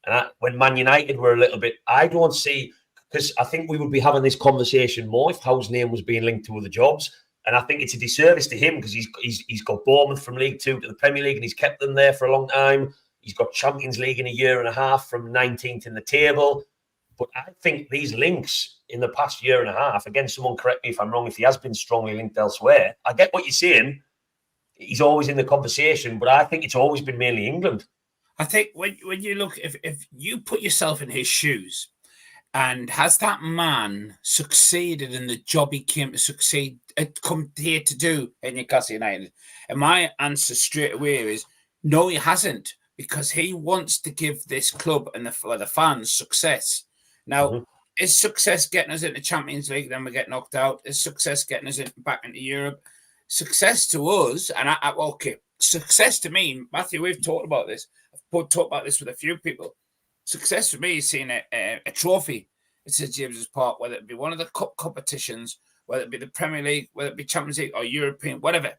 and when Man United were a little bit, I don't see, because I think we would be having this conversation more if Howe's name was being linked to other jobs. And I think it's a disservice to him because he's got Bournemouth from League Two to the Premier League and he's kept them there for a long time. He's got Champions League in a year and a half from 19th in the table. But I think these links in the past year and a half, again, someone correct me if I'm wrong, if he has been strongly linked elsewhere. I get what you're saying. He's always in the conversation, but I think it's always been mainly England. I think when you look, if you put yourself in his shoes, and has that man succeeded in the job he came to come here to do in Newcastle United? And my answer straight away is no, he hasn't, because he wants to give this club and the fans success. Now, is success getting us into Champions League, then we get knocked out? Is success getting us back into Europe? Success to us, and success to me, Matthew, we've talked about this. I've talked about this with a few people. Success for me is seeing a trophy at St James's Park, whether it be one of the cup competitions, whether it be the Premier League, whether it be Champions League or European, whatever.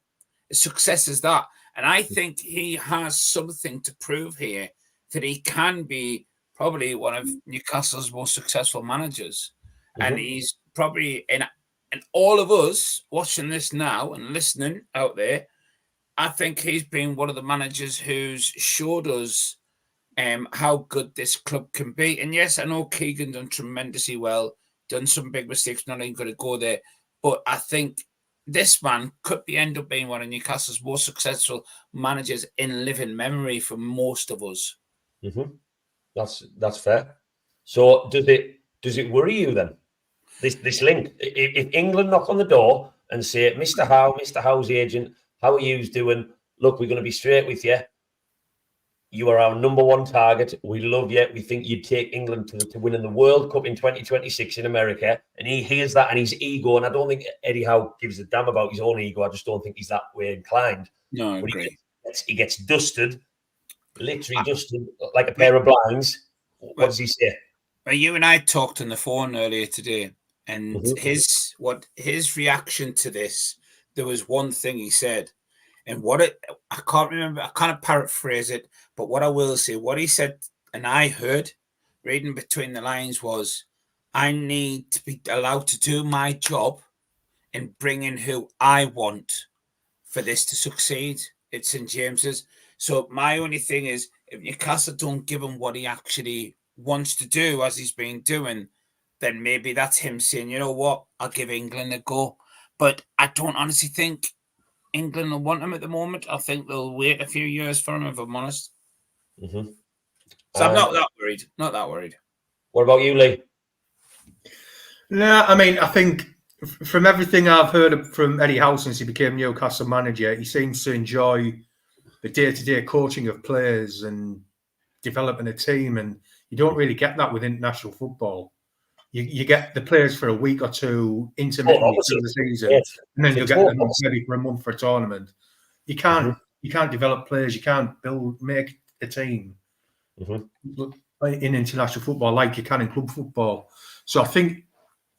Success is that. And I think he has something to prove here that he can be probably one of Newcastle's most successful managers. And he's probably, and all of us watching this now and listening out there, I think he's been one of the managers who's showed us how good this club can be. And yes, I know Keegan done tremendously well, done some big mistakes, not even going to go there. But I think this man could end up being one of Newcastle's most successful managers in living memory for most of us. That's fair. So does it worry you then? This link. If England knock on the door and say, Mr. Howe's agent, how are you doing? Look, we're going to be straight with you. You are our number one target. We love you. We think you'd take England to winning the World Cup in 2026 in America. And he hears that and his ego. And I don't think Eddie Howe gives a damn about his own ego. I just don't think he's that way inclined. No, I but agree. He gets dusted, literally dusted like a pair of blinds. What does he say? Well, you and I talked on the phone earlier today, and his reaction to this, there was one thing he said. And I can't remember, I kind of paraphrase it, but what I will say, what he said, and I heard, reading between the lines, was, I need to be allowed to do my job and bring in who I want for this to succeed at St. James's. So my only thing is, if Newcastle don't give him what he actually wants to do, as he's been doing, then maybe that's him saying, you know what, I'll give England a go. But I don't honestly think England will want him at the moment. I think they'll wait a few years for him, if I'm honest. Mm-hmm. So I'm not that worried. Not that worried. What about you, Lee? No, I mean, I think from everything I've heard from Eddie Howe since he became Newcastle manager, he seems to enjoy the day-to-day coaching of players and developing a team. And you don't really get that with international football. You get the players for a week or two intermittently through the season, and then you'll get them maybe for a month for a tournament. You can't develop players. You can't make a team in international football like you can in club football. So I think,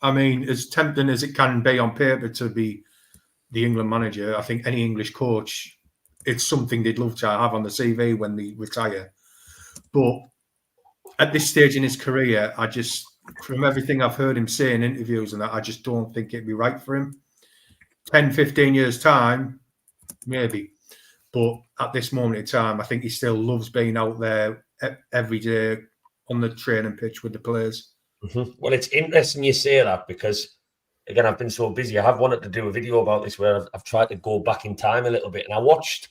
I mean, as tempting as it can be on paper to be the England manager, I think any English coach, it's something they'd love to have on the CV when they retire. But at this stage in his career, from everything I've heard him say in interviews and that, I just don't think it'd be right for him. 10, 15 years' time, maybe. But at this moment in time, I think he still loves being out there every day on the training pitch with the players. Well, it's interesting you say that because, again, I've been so busy. I have wanted to do a video about this where I've tried to go back in time a little bit. And I watched,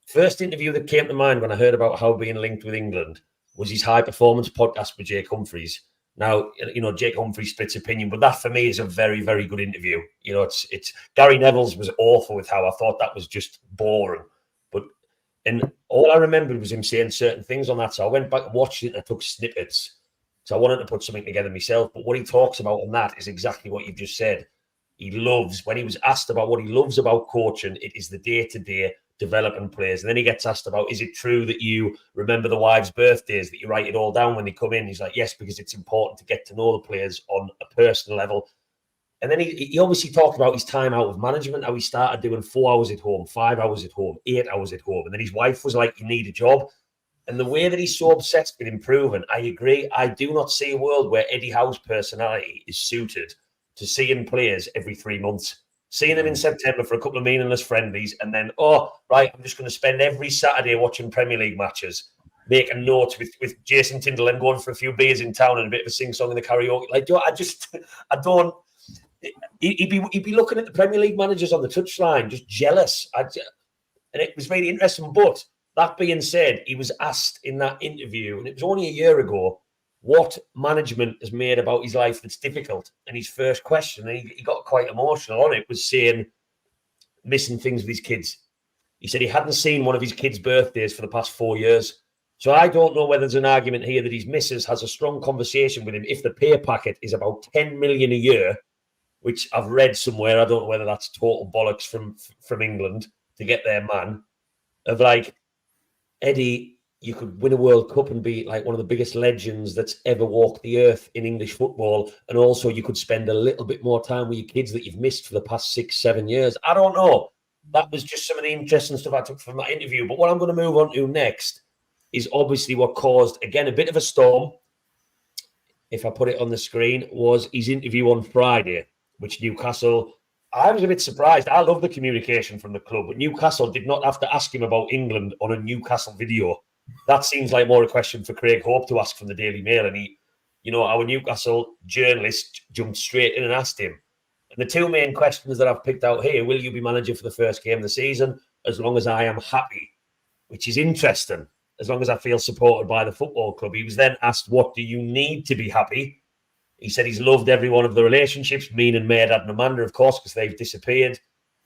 first interview that came to mind when I heard about Howe being linked with England was his high performance podcast with Jake Humphries. Now, you know, Jake Humphries splits opinion, but that for me is a very, very good interview. You know, it's Gary Neville's was awful with Howe. I thought that was just boring. And all I remembered was him saying certain things on that. So I went back and watched it and I took snippets. So I wanted to put something together myself. But what he talks about on that is exactly what you've just said. He loves, when he was asked about what he loves about coaching, it is the day-to-day developing players. And then he gets asked about, is it true that you remember the wives' birthdays, that you write it all down when they come in? He's like, yes, because it's important to get to know the players on a personal level. And then he obviously talked about his time out of management, how he started doing 4 hours at home, 5 hours at home, 8 hours at home. And then his wife was like, you need a job. And the way that he's so obsessed with improving, I agree. I do not see a world where Eddie Howe's personality is suited to seeing players every 3 months, seeing them in September for a couple of meaningless friendlies, and then, I'm just going to spend every Saturday watching Premier League matches, making notes with Jason Tyndall and going for a few beers in town and a bit of a sing-song in the karaoke. Like, I don't. He'd be looking at the Premier League managers on the touchline, just jealous. And it was very interesting. But that being said, he was asked in that interview, and it was only a year ago, what management has made about his life that's difficult. And his first question, and he got quite emotional on it, was saying missing things with his kids. He said he hadn't seen one of his kids' birthdays for the past 4 years. So I don't know whether there's an argument here that his missus has a strong conversation with him if the pay packet is about 10 million a year, which I've read somewhere. I don't know whether that's total bollocks from England to get their man. Of like, Eddie, you could win a World Cup and be like one of the biggest legends that's ever walked the earth in English football. And also you could spend a little bit more time with your kids that you've missed for the past 6-7 years. I don't know. That was just some of the interesting stuff I took from that interview. But what I'm going to move on to next is obviously what caused, again, a bit of a storm, if I put it on the screen, was his interview on Friday, which Newcastle, I was a bit surprised. I love the communication from the club, but Newcastle did not have to ask him about England on a Newcastle video. That seems like more a question for Craig Hope to ask from the Daily Mail. And our Newcastle journalist jumped straight in and asked him. And the two main questions that I've picked out here, will you be manager for the first game of the season? As long as I am happy, which is interesting as long as I feel supported by the football club. He was then asked, what do you need to be happy? He said he's loved every one of the relationships, me and Maydad and Amanda, of course, because they've disappeared.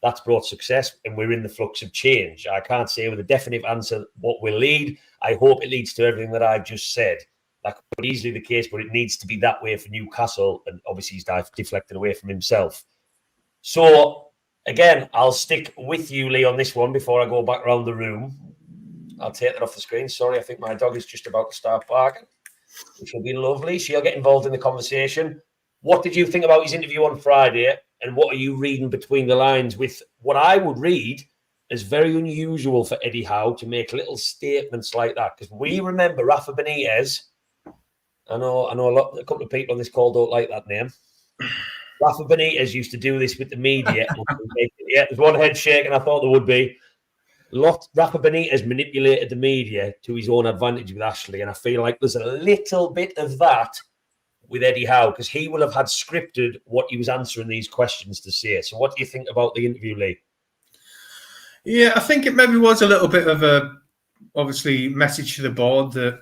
That's brought success, and we're in the flux of change. I can't say with a definite answer what will lead. I hope it leads to everything that I've just said. That could be easily the case, but it needs to be that way for Newcastle, and obviously he's deflected away from himself. So, again, I'll stick with you, Lee, on this one before I go back around the room. I'll take that off the screen. Sorry, I think my dog is just about to start barking, which will be lovely. She'll get involved in the conversation. What did you think about his interview on Friday? And what are you reading between the lines with what I would read as very unusual for Eddie Howe to make little statements like that? Because we remember Rafa Benitez. I know a couple of people on this call don't like that name. Rafa Benitez used to do this with the media. Yeah, there's one head shake, and I thought there would be. Rafa Benitez manipulated the media to his own advantage with Ashley, and I feel like there's a little bit of that with Eddie Howe, because he will have had scripted what he was answering these questions to say. So what do you think about the interview, Lee? Yeah, I think it maybe was a little bit of a, obviously, message to the board that,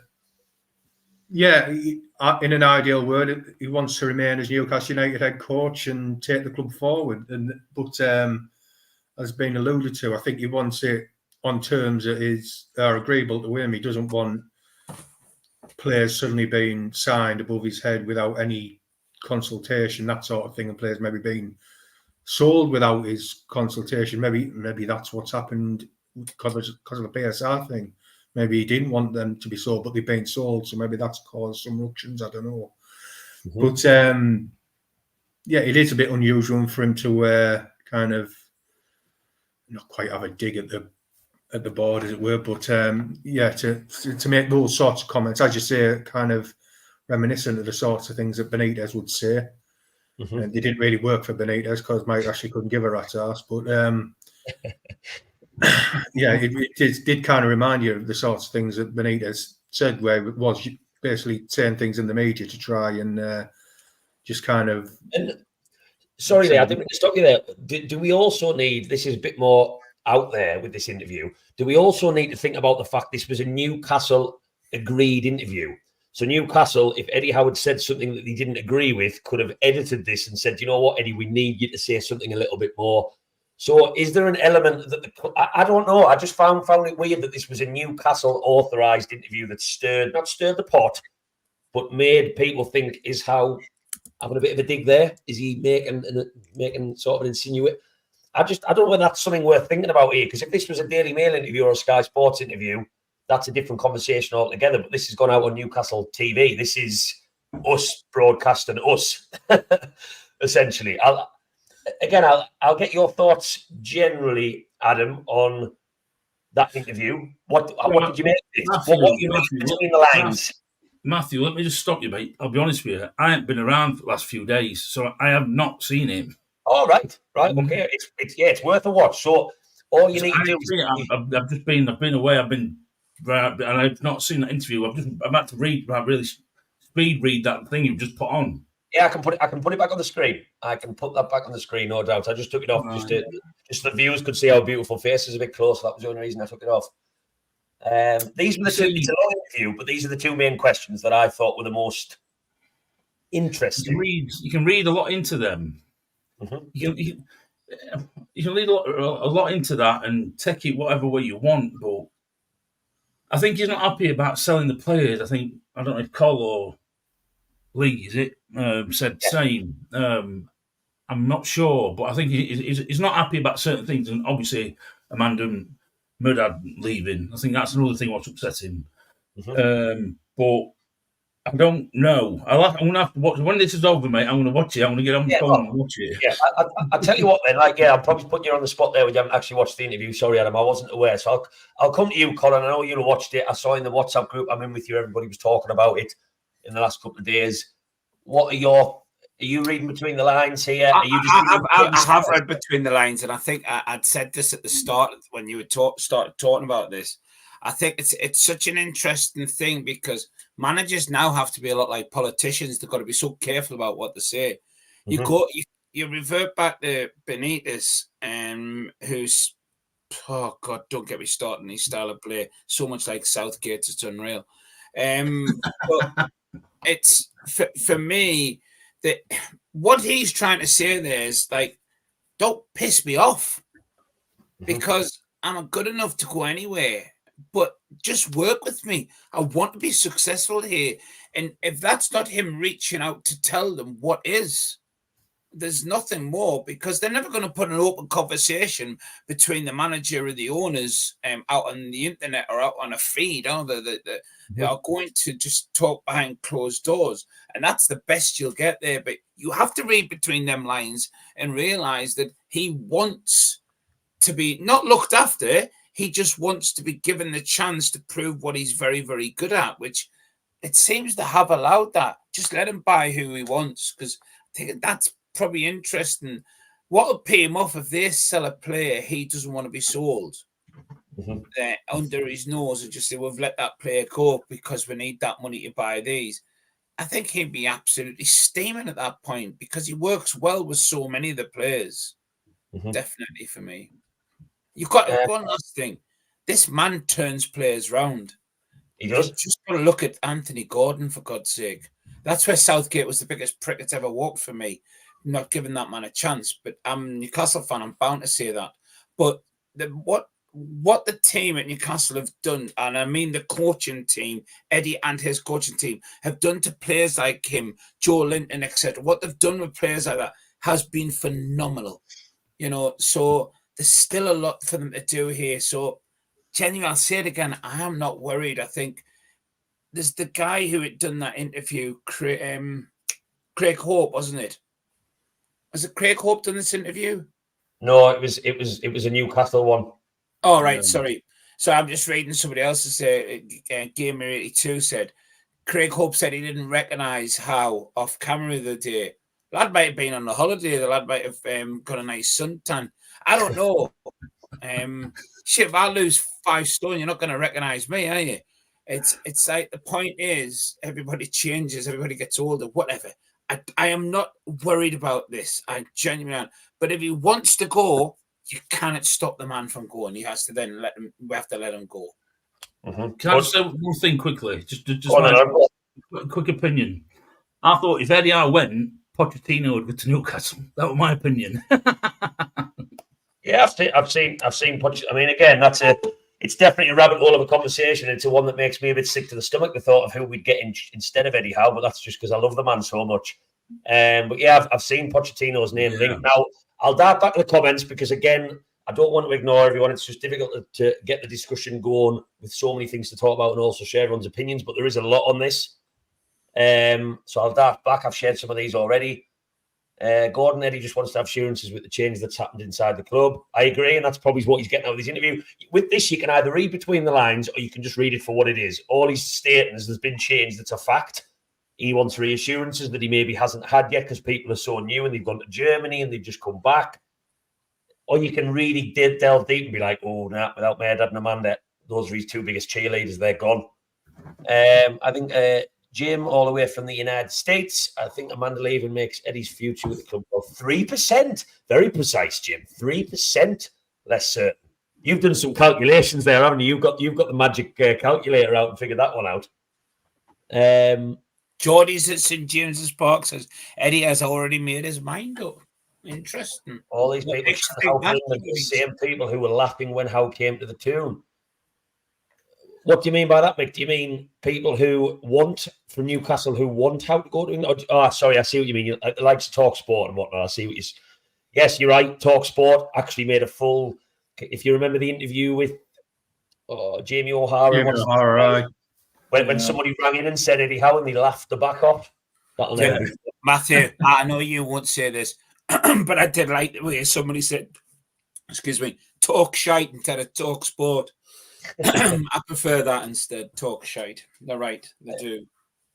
yeah, in an ideal world, he wants to remain as Newcastle United head coach and take the club forward. But as been alluded to, I think he wants it on terms that are agreeable to him. He doesn't want players suddenly being signed above his head without any consultation, that sort of thing, and players maybe being sold without his consultation. Maybe that's what's happened because of the PSR thing. Maybe he didn't want them to be sold, but they've been sold, so maybe that's caused some ructions. I don't know. Mm-hmm. But yeah, it is a bit unusual for him to kind of not quite have a dig at the board, as it were, but yeah, to make those sorts of comments, as you say, kind of reminiscent of the sorts of things that Benitez would say. Mm-hmm. And they didn't really work for Benitez because Mike actually couldn't give a rat's ass. But yeah, it did kind of remind you of the sorts of things that Benitez said, where it was basically saying things in the media to try and just kind of. And, sorry, Lee, I didn't mean to stop you there. Do we also need, this is a bit more out there with this interview, do we also need to think about the fact this was a Newcastle agreed interview? So Newcastle, if Eddie Howe had said something that he didn't agree with, could have edited this and said, you know what, Eddie, we need you to say something a little bit more. So is there an element that I don't know, I just found it weird that this was a Newcastle authorised interview that not stirred the pot, but made people think, is Howe having a bit of a dig there? Is he making sort of an insinuate? I don't know whether that's something worth thinking about here, because if this was a Daily Mail interview or a Sky Sports interview, that's a different conversation altogether. But this has gone out on Newcastle TV. This is us broadcasting us, essentially. I'll get your thoughts generally, Adam, on that interview. What did you make of it? What you read between the lines? Matthew, let me just stop you, mate. I'll be honest with you. I haven't been around for the last few days, so I have not seen him. Oh, right. Okay. It's worth a watch. So all you need to do is... I've been away. And I've not seen that interview. I've had to really speed read that thing you've just put on. Yeah, I can put it back on the screen. I can put that back on the screen, no doubt. I just took it off just so the viewers could see our beautiful faces a bit closer. That was the only reason I took it off. These were the two. It's a long interview, but these are the two main questions that I thought were the most interesting. You can read a lot into them. Mm-hmm. You can read a lot into that and take it whatever way you want, but I think he's not happy about selling the players. I don't know if Cole or Lee, is it, said the same. I'm not sure, but I think he's not happy about certain things, and obviously Amanda and Murdad leaving. I think that's another thing what's upsetting. Mm-hmm. But I don't know. I'm going to have to watch when this is over, mate. I'm going to watch it. I'm going to get on the phone and watch it. Yeah, I'll tell you what then. I'll probably put you on the spot there when you haven't actually watched the interview. Sorry, Adam, I wasn't aware. So I'll come to you, Colin. I know you'll have watched it. I saw in the WhatsApp group I'm in with you. Everybody was talking about it in the last couple of days. What are you reading between the lines here? I have read between the lines, and I think I'd said this at the start when you started talking about this. I think it's such an interesting thing because managers now have to be a lot like politicians. They've got to be so careful about what they say. Mm-hmm. You revert back to Benitez, who's Oh God, don't get me started on his style of play. So much like Southgate's, it's unreal. But it's for me that what he's trying to say there is like, don't piss me off because I'm good enough to go anywhere. But just work with me. I want to be successful here. And if that's not him reaching out to tell them what is, there's nothing more, because they're never going to put an open conversation between the manager and the owners out on the internet or out on a feed. Are they? They are going to just talk behind closed doors. And that's the best you'll get there. But you have to read between them lines and realize that he wants to be not looked after. He just wants to be given the chance to prove what he's very, very good at, which it seems to have allowed that. Just let him buy who he wants, because I think that's probably interesting. What would pay him off if they sell a player he doesn't want to be sold under his nose and just say, we've let that player go because we need that money to buy these? I think he'd be absolutely steaming at that point because he works well with so many of the players. Definitely for me. You've got one last thing. This man turns players round. He does. You've just got to look at Anthony Gordon, for God's sake. That's where Southgate was the biggest prick that's ever walked for me, not giving that man a chance. But I'm a Newcastle fan. I'm bound to say that. But what the team at Newcastle have done, and I mean the coaching team, Eddie and his coaching team, have done to players like him, Joe Linton, etc. What they've done with players like that has been phenomenal. So there's still a lot for them to do here. So, genuinely, I'll say it again, I am not worried. I think there's the guy who had done that interview, Craig Hope, wasn't it? Was it Craig Hope done this interview? No, it was a Newcastle one. Oh, right, sorry. So I'm just reading somebody else's Gamer 82 said, Craig Hope said he didn't recognise Howe off camera the day. The lad might have been on a holiday. The lad might have got a nice suntan. I don't know. Shit, if I lose 5 stone, you're not going to recognise me, are you? It's like the point is everybody changes, everybody gets older, whatever. I am not worried about this. I genuinely am. But if he wants to go, you cannot stop the man from going. He has to then we have to let him go. Can I just say one thing quickly? Just a quick opinion. I thought if Eddie Howe went, Pochettino would go to Newcastle. That was my opinion. Yeah, I've seen Pochettino. I mean, again, it's definitely a rabbit hole of a conversation. It's one that makes me a bit sick to the stomach, the thought of who we'd get instead of Eddie Howe, but that's just because I love the man so much. But yeah, I've seen Pochettino's name linked. Now, I'll dive back to the comments because, again, I don't want to ignore everyone. It's just difficult to get the discussion going with so many things to talk about and also share everyone's opinions, but there is a lot on this. So I'll dive back. I've shared some of these already. Gordon Eddie just wants to have assurances with the change that's happened inside the club. I agree, and that's probably what he's getting out of this interview. With this, you can either read between the lines or you can just read it for what it is. All he's stating is there's been change that's a fact. He wants reassurances that he maybe hasn't had yet because people are so new and they've gone to Germany and they've just come back. Or you can really delve deep and be like, oh, nah, without my dad and Amanda, those are his 2 biggest cheerleaders, they're gone. I think Jim, all the way from the United States, I think Amanda Levin makes Eddie's future with the club 3%. Very precise, Jim. 3% less certain. You've done some calculations there, haven't you? You've got the magic calculator out and figured that one out. Geordie's at St James's Park says Eddie has already made his mind up. Interesting. All these people, the same people who were laughing when Howe came to the tune. What do you mean by that, Mick? Do you mean people who want from Newcastle who want Howe to go to England? Oh, sorry, I see what you mean. I like to talk sport and whatnot. I see what you. Yes, you're right. Talk Sport actually made a full. If you remember the interview with Jamie O'Hara, when somebody rang in and said Eddie Howe and they laughed the back off. That'll never be. Matthew, I know you won't say this, but I did like the way somebody said, "Excuse me, talk shite instead of talk sport." I prefer that instead. Talk shite. They're right. They do.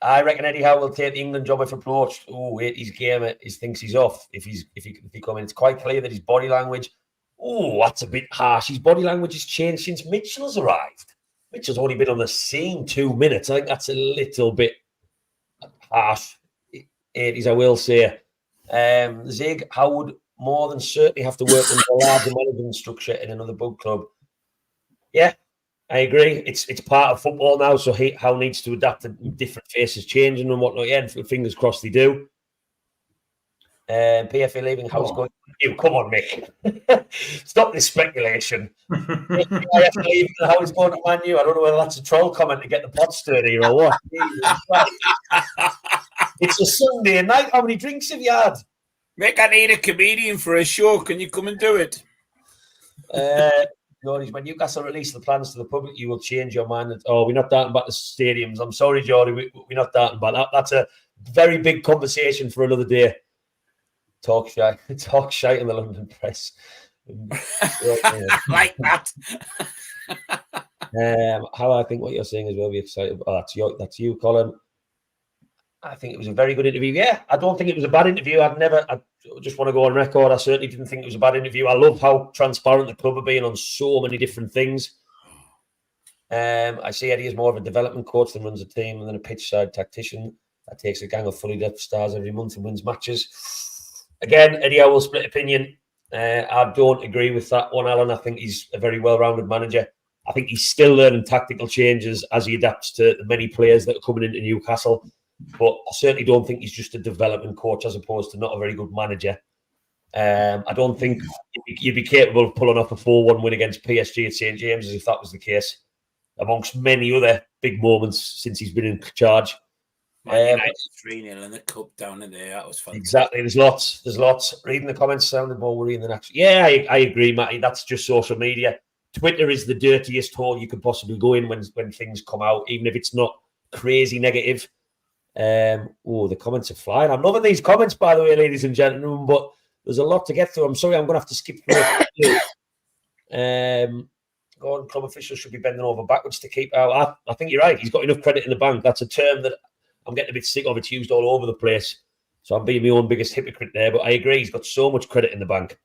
I reckon Eddie Howe will take the England job if approached. Oh, wait, his game. He thinks he's off. If he come in, it's quite clear that his body language. Oh, that's a bit harsh. His body language has changed since Mitchell's arrived. Mitchell's only been on the scene 2 minutes. I think that's a little bit harsh. 80s, I will say. Zig, how would more than certainly have to work under a larger management structure in another big club. Yeah, I agree. It's part of football now, so Howe needs to adapt to different faces changing and whatnot. Yeah, and fingers crossed they do. PFA leaving, Howe's going. You come on, Mick. Stop this speculation. I have to leave Howe's going to Man U. I don't know whether that's a troll comment to get the pot stirred here or what. It's a Sunday night. How many drinks have you had? Mick, I need a comedian for a show. Can you come and do it? Geordie, when Newcastle release the plans to the public, you will change your mind. Oh, we're not darting about the stadiums. I'm sorry, Geordie, we're not darting about that. That's a very big conversation for another day. Talk shy in the London press. Like that. How I think what you're saying is well, be excited. Oh, that's you, Colin. I think it was a very good interview. Yeah, I don't think it was a bad interview. I just want to go on record. I certainly didn't think it was a bad interview. I love how transparent the club are being on so many different things. I see Eddie as more of a development coach that runs a team than a pitch side tactician that takes a gang of fully deaf stars every month and wins matches. Again, Eddie Howe will split opinion. I don't agree with that one, Alan. I think he's a very well-rounded manager. I think he's still learning tactical changes as he adapts to the many players that are coming into Newcastle. But I certainly don't think he's just a development coach as opposed to not a very good manager. I don't think you'd be capable of pulling off a 4-1 win against PSG at St James's if that was the case, amongst many other big moments since he's been in charge. 3-0 in the cup down in there. That was fun. Exactly. There's lots. Reading the comments sounded more worrying than actually. Yeah, I agree, Matty. That's just social media. Twitter is the dirtiest hole you could possibly go in when things come out, even if it's not crazy negative. The comments are flying. I'm loving these comments, by the way, ladies and gentlemen, but there's a lot to get through. I'm sorry, I'm going to have to skip through it. Go on, club officials should be bending over backwards to keep out. I think you're right. He's got enough credit in the bank. That's a term that I'm getting a bit sick of. It's used all over the place. So I'm being my own biggest hypocrite there. But I agree. He's got so much credit in the bank.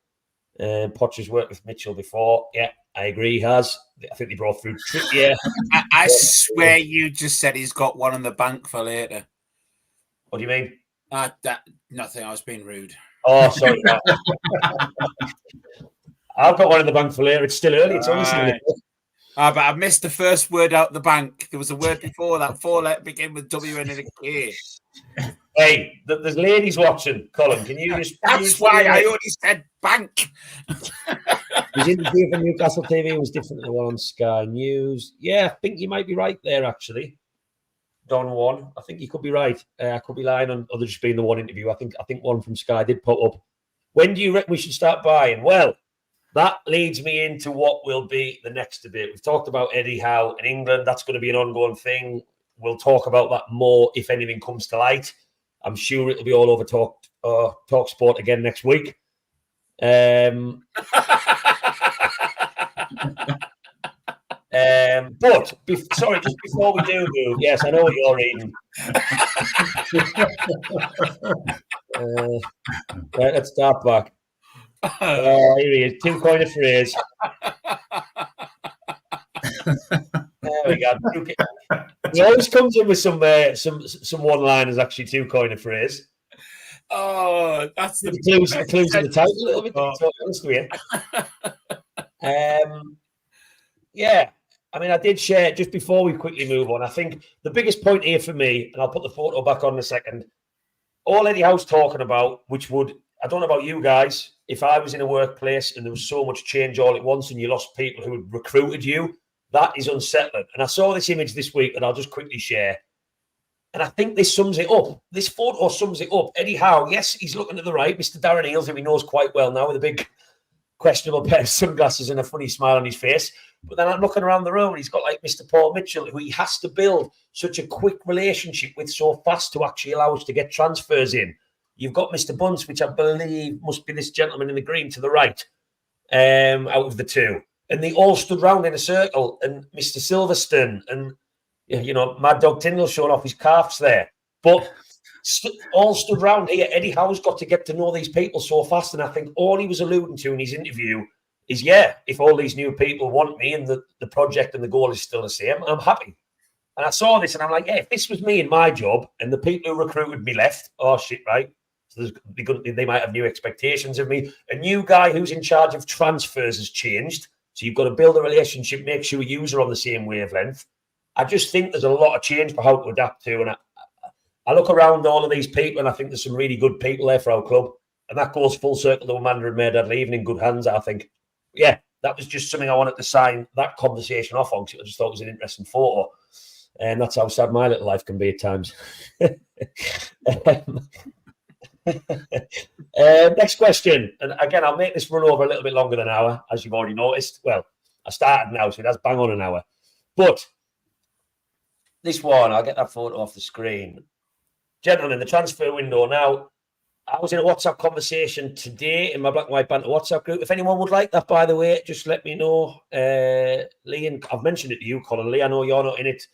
Potter's worked with Mitchell before. Yeah, I agree he has. I think they brought through Trippier. I swear you just said he's got one in the bank for later. What do you mean? Nothing. I was being rude. Oh, sorry. I've got one in the bank for later. It's still early. It's only 7 o'clock. But I missed the first word out the bank. There was a word before that. 4-letter began with W and a K. Hey, there's ladies watching. Colin, can you just... That's why I already said bank. His interview for Newcastle TV was different than the one on Sky News. Yeah, I think you might be right there, actually. Don one. I think you could be right. I could be lying on other just being the one interview. I think one from Sky did pop up. When do you reckon we should start buying? Well, that leads me into what will be the next debate. We've talked about Eddie Howe in England. That's going to be an ongoing thing. We'll talk about that more if anything comes to light. I'm sure it'll be all over Talk Sport again next week. But sorry, just before we do move, yes, I know what you're reading. Right, let's start back. Here he is. Two coin a phrase. There we go. He always comes in with some one-liners. Actually, two coin a phrase. Oh, that's the clues in the title a little bit. To be honest with you. Yeah. I mean, I did share, just before we quickly move on, I think the biggest point here for me, and I'll put the photo back on in a second, all Eddie Howe's talking about, which would, I don't know about you guys, if I was in a workplace and there was so much change all at once and you lost people who had recruited you, that is unsettling. And I saw this image this week that I'll just quickly share. And I think this sums it up. This photo sums it up. Eddie Howe, yes, he's looking to the right. Mr. Darren Eales, who he knows quite well now, with a big questionable pair of sunglasses and a funny smile on his face. But then I'm looking around the room and he's got like Mr. Paul Mitchell, who he has to build such a quick relationship with so fast to actually allow us to get transfers in. You've got Mr. Bunce, which I believe must be this gentleman in the green to the right, out of the two. And they all stood round in a circle. And Mr. Silverstone and, Mad Dog Tyndall showing off his calves there. But all stood round here. Eddie Howe's got to get to know these people so fast. And I think all he was alluding to in his interview is, if all these new people want me and the project and the goal is still the same, I'm happy. And I saw this and I'm like, if this was me in my job and the people who recruited me left, oh shit, right? So they might have new expectations of me. A new guy who's in charge of transfers has changed. So you've got to build a relationship, make sure you are on the same wavelength. I just think there's a lot of change for how to adapt to. And I look around all of these people and I think there's some really good people there for our club. And that goes full circle to Amanda and Maydad leaving in good hands, I think. Yeah, that was just something I wanted to sign that conversation off on because I just thought it was an interesting photo. And that's how sad my little life can be at times. Next question. And again, I'll make this run over a little bit longer than an hour, as you've already noticed. Well, I started now, so that's bang on an hour. But this one, I'll get that photo off the screen. Gentlemen, the transfer window now. I was in a WhatsApp conversation today in my Black and White Banter WhatsApp group. If anyone would like that, by the way, just let me know. Lee, and I've mentioned it to you, Colin. Lee, I know you're not in it.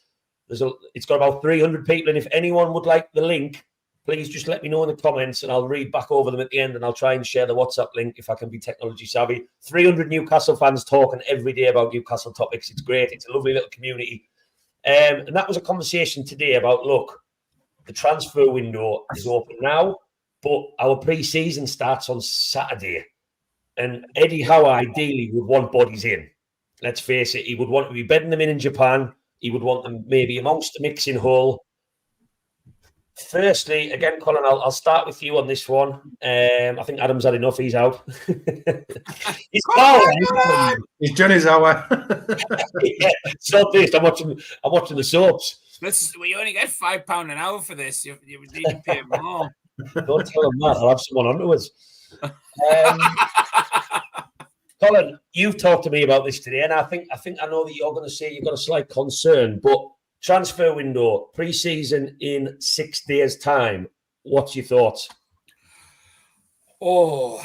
It's got about 300 people, and if anyone would like the link, please just let me know in the comments, and I'll read back over them at the end, and I'll try and share the WhatsApp link if I can be technology savvy. 300 Newcastle fans talking every day about Newcastle topics. It's great. It's a lovely little community. And that was a conversation today about, look, the transfer window is open now, but our pre-season starts on Saturday. And Eddie Howe ideally would want bodies in. Let's face it, he would want to be bedding them in Japan. He would want them maybe amongst the mixing Hull. Firstly, again, Colin, I'll start with you on this one. I think Adam's had enough. He's out. He's out. He's done his hour. Yeah, so pissed. I'm watching the soaps. We only get £5 an hour for this. You need to pay more. Don't tell him that. I'll have someone onwards. Colin, you've talked to me about this today, and I think I know that you're going to say you've got a slight concern, but transfer window, pre-season in 6 days' time. What's your thoughts? Oh,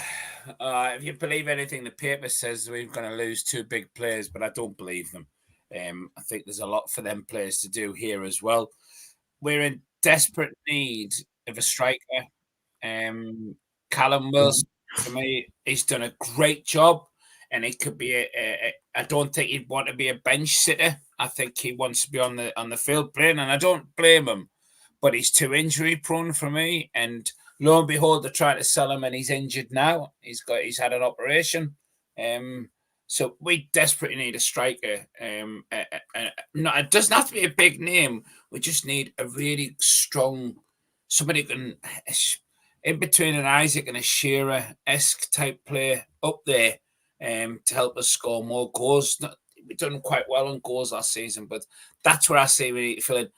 if you believe anything the paper says, we're going to lose 2 big players, but I don't believe them. I think there's a lot for them players to do here as well. We're in desperate need of a striker. Callum Wilson, for me, he's done a great job, and it could be I don't think he'd want to be a bench sitter. I think he wants to be on the field playing, and I don't blame him. But he's too injury prone for me. And lo and behold, they're trying to sell him, and he's injured now. He's had an operation. So we desperately need a striker. It doesn't have to be a big name. We just need a really strong, somebody who can, in between an Isaac and a Shearer-esque type player up there, to help us score more goals. We've done quite well on goals last season, but that's where I say we need to fill in.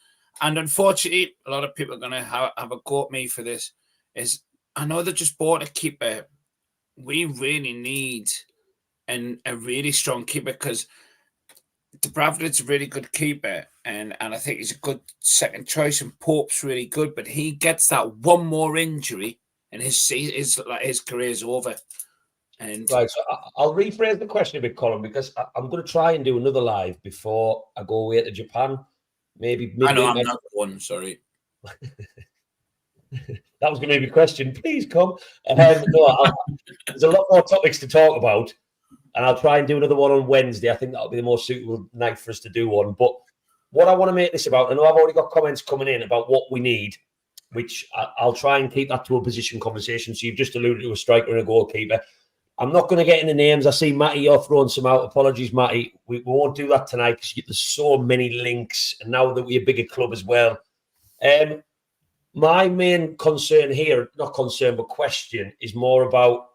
And unfortunately, a lot of people are going to have a go at me for this. Is I know they just bought a keeper. We really need a really strong keeper, because De Bradford's a really good keeper, and I think he's a good second choice, and Pope's really good, but he gets that one more injury and his career's over. And right, so I'll rephrase the question a bit, Colin, because I'm going to try and do another live before I go away to Japan. Maybe I know I'm not one, sorry. That was going to be a question. Please come. There's a lot more topics to talk about, and I'll try and do another one on Wednesday. I think that'll be the more suitable night for us to do one. But what I want to make this about, I know I've already got comments coming in about what we need, which I'll try and keep that to a position conversation. So you've just alluded to a striker and a goalkeeper. I'm not going to get into names. I see Matty, you're throwing some out. Apologies, Matty. We won't do that tonight because there's so many links, and now that we're a bigger club as well. My main concern here, not concern, but question, is more about,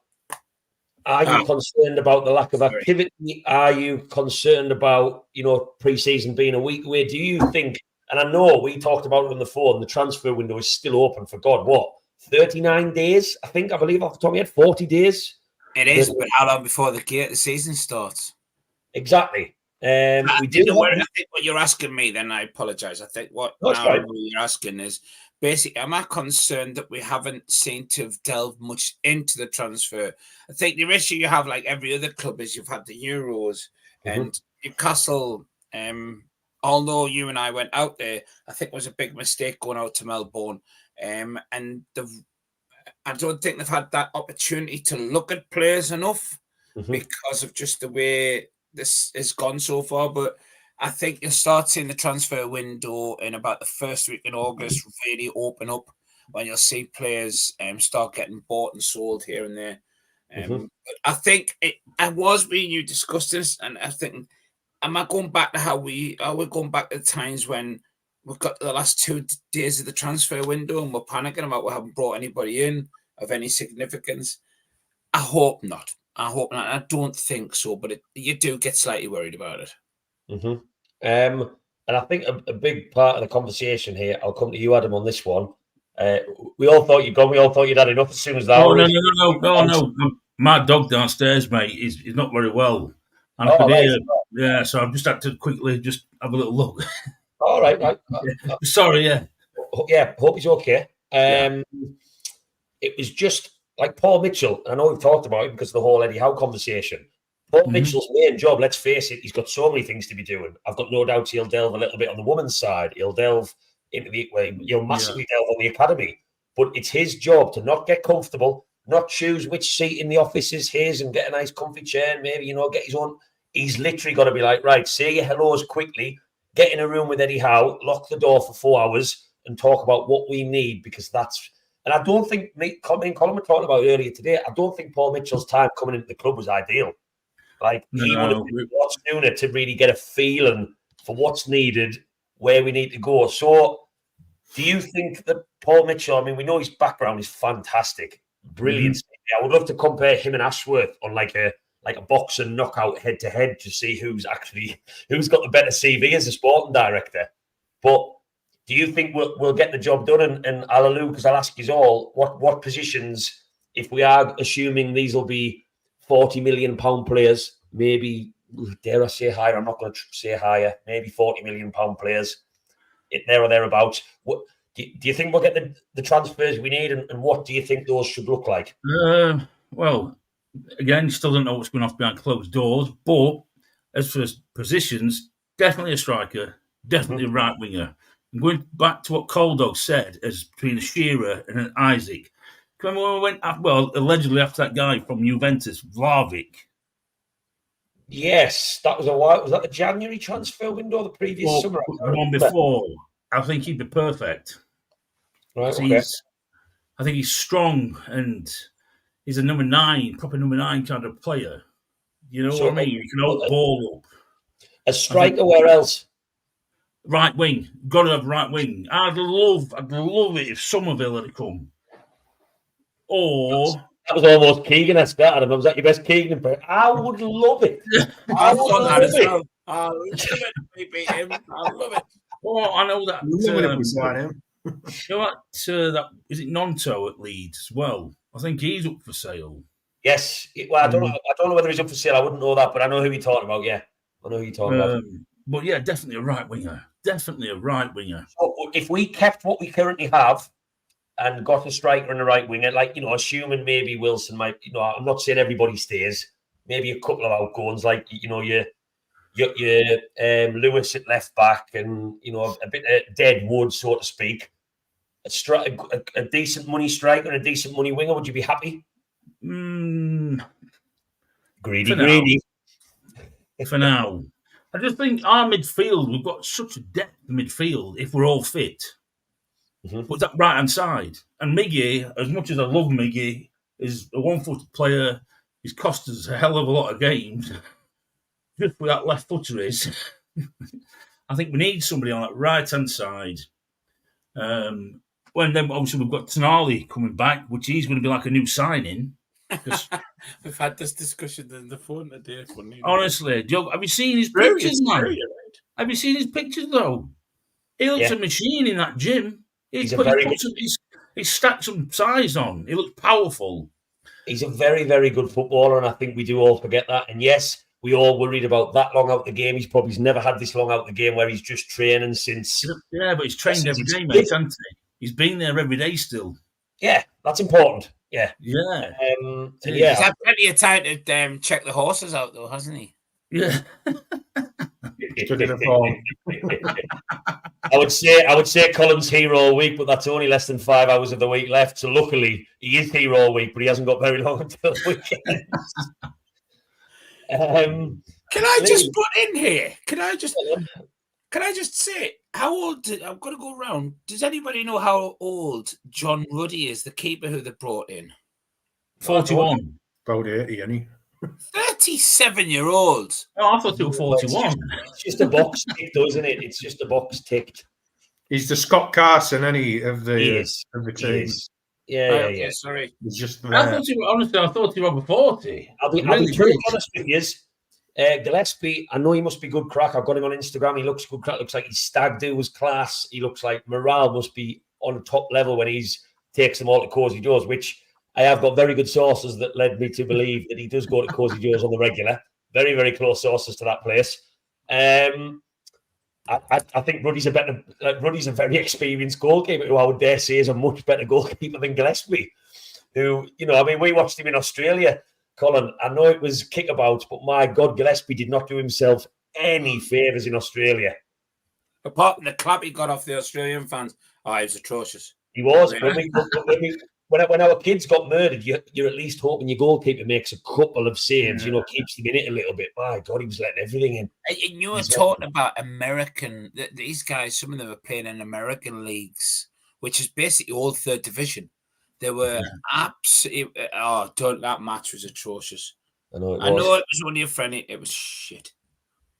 are you concerned about the lack of activity? Are you concerned about, pre-season being a week away? Do you think, and I know we talked about it on the phone, the transfer window is still open for, 39 days? I believe off the top of my head, 40 days. It is, but how long before the season starts? Exactly. I think what you're asking me, then I apologise. I think what you're asking is, basically, am I concerned that we haven't seemed to have delved much into the transfer? I think the issue you have, like every other club, is you've had the Euros and Newcastle. Although you and I went out there, I think it was a big mistake going out to Melbourne. I don't think they've had that opportunity to look at players enough because of just the way this has gone so far. But I think you'll start seeing the transfer window in about the first week in August really open up. when you'll see players start getting bought and sold here and there. I think I was me and you discussed this, and I think, am I going back to are we going back to the times when we've got the last 2 days of the transfer window and we're panicking about we haven't brought anybody in of any significance? I hope not. I don't think so, but you do get slightly worried about it. And I think a big part of the conversation here, I'll come to you, Adam, on this one. We all thought you'd gone. We all thought you'd had enough as soon as that. Oh, no. My dog downstairs, mate, is not very well. And I could hear, yeah, so I've just had to quickly just have a little look. All right. Sorry, yeah. Yeah, hope he's okay. It was just like Paul Mitchell. I know we've talked about it because of the whole Eddie Howe conversation. Paul Mitchell's main job, let's face it, he's got so many things to be doing. I've got no doubt he'll delve a little bit on the women's side. He'll delve into he'll massively delve on the academy. But it's his job to not get comfortable, not choose which seat in the office is his and get a nice comfy chair and maybe, get his own. He's literally got to be like, right, say your hellos quickly, get in a room with Eddie Howe, lock the door for 4 hours and talk about what we need, because that's... And I don't think, Colin were talking about earlier today, I don't think Paul Mitchell's time coming into the club was ideal. Like, he would have been a lot sooner to really get a feeling for what's needed, where we need to go. So, do you think that Paul Mitchell, I mean, we know his background is fantastic, brilliant. I would love to compare him and Ashworth on like a boxing knockout head-to-head to see who's got the better CV as a sporting director. But do you think we'll get the job done? And I'll allude, because I'll ask you all, what positions, if we are assuming these will be £40 million players, maybe, dare I say higher? I'm not going to say higher. Maybe £40 million players, there or thereabouts. What do you think we'll get the transfers we need, and what do you think those should look like? Well, again, still don't know what's going on behind closed doors. But as for positions, definitely a striker, definitely a right winger. And going back to what Cold Dog said, as between a Shearer and an Isaac. Remember when we went, allegedly after that guy from Juventus, Vlahovic? Yes, that was a while. Was that the January transfer window, the previous summer? The one before. I think he'd be perfect. Right, okay. I think he's strong and he's a number 9, proper number 9 kind of player. You know what I mean? He can hold the ball up. A striker, where else? Right wing. Got to have right wing. I'd love it if Somerville had come. Or that was almost Keegan-esque, that, Adam. Was that your best Keegan impression? I would love it. I would love it. I love it. Oh, I know that. Him. You know that is it Nonto at Leeds as well? I think he's up for sale. Yes. Well, I don't know whether he's up for sale. I wouldn't know that, but I know who you're talking about. Yeah, I know who you're talking about. But yeah, definitely a right winger. Definitely a right winger. So if we kept what we currently have and got a striker and a right winger, like, assuming maybe Wilson might, I'm not saying everybody stays, maybe a couple of outgoings, like, your Lewis at left back and, a bit of dead wood, so to speak. A decent money striker and a decent money winger, would you be happy? Greedy. For now. I just think our midfield, we've got such a depth in midfield if we're all fit. But that right-hand side. And Miggy, as much as I love Miggy, is a one-footed player. He's cost us a hell of a lot of games. Just where that left footer is. I think we need somebody on that right-hand side. When then, obviously, we've got Tonali coming back, which he's going to be like a new signing. We've had this discussion on the phone today. Honestly, have you seen his pictures, man? Have you seen his pictures, though? He looks a machine in that gym. He's stacked some size on. He looks powerful. He's a very, very good footballer, and I think we do all forget that. And yes, we all worried about that long out the game. He's probably never had this long out the game where he's just training since... Yeah, but he's trained every day, mate, hasn't he? He's been there every day still. Yeah, that's important. Yeah. Yeah. He's had plenty of time to check the horses out, though, hasn't he? Yeah. I would say Colin's hero week, but that's only less than 5 hours of the week left. So luckily, he is hero week, but he hasn't got very long until the weekend. Can I just put in here? Can I just say, how old? I'm going to go around. Does anybody know how old John Ruddy is, the keeper who they brought in? 41. About 80, ain't he? 37-year-old. Oh, I thought he was 41. It's just a box ticked, isn't it? It's just a box ticked. He's the Scott Carson, any of He the is. of the He team. is. Yeah, Right, yeah, okay, yeah. sorry. He's just Honestly, I thought he was over 40. I'll be totally honest with you. Gillespie, I know he must be good crack. I've got him on Instagram. He looks good crack. Looks like his stag do was class. He looks like morale must be on top level when he's takes them all to Cozy Joe's, which I have got very good sources that led me to believe that he does go to Cozy Joe's on the regular. Very, very close sources to that place. I think Ruddy's a very experienced goalkeeper who I would dare say is a much better goalkeeper than Gillespie. Who, we watched him in Australia, Colin. I know it was kickabouts, but my God, Gillespie did not do himself any favours in Australia. Apart from the clap he got off the Australian fans, he was atrocious. He was. When our kids got murdered, you're at least hoping your goalkeeper makes a couple of saves, keeps them in it a little bit. My God, he was letting everything in. And you were talking about American, these guys, some of them are playing in American leagues, which is basically all third division. They were absolutely, that match was atrocious. I know it was only a friendly, it was shit.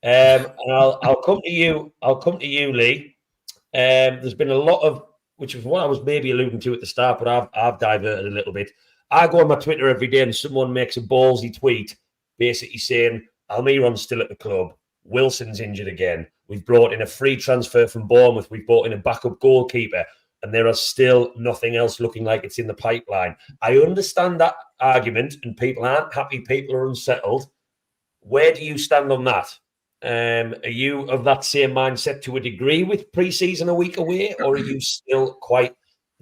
And I'll come to you. I'll come to you, Lee. There's been a lot of, which is what I was maybe alluding to at the start, but I've diverted a little bit. I go on my Twitter every day and someone makes a ballsy tweet basically saying Almiron's still at the club. Wilson's injured again. We've brought in a free transfer from Bournemouth. We've brought in a backup goalkeeper. And there are still nothing else looking like it's in the pipeline. I understand that argument and people aren't happy. People are unsettled. Where do you stand on that? Are you of that same mindset to a degree with pre-season a week away, or are you still quite?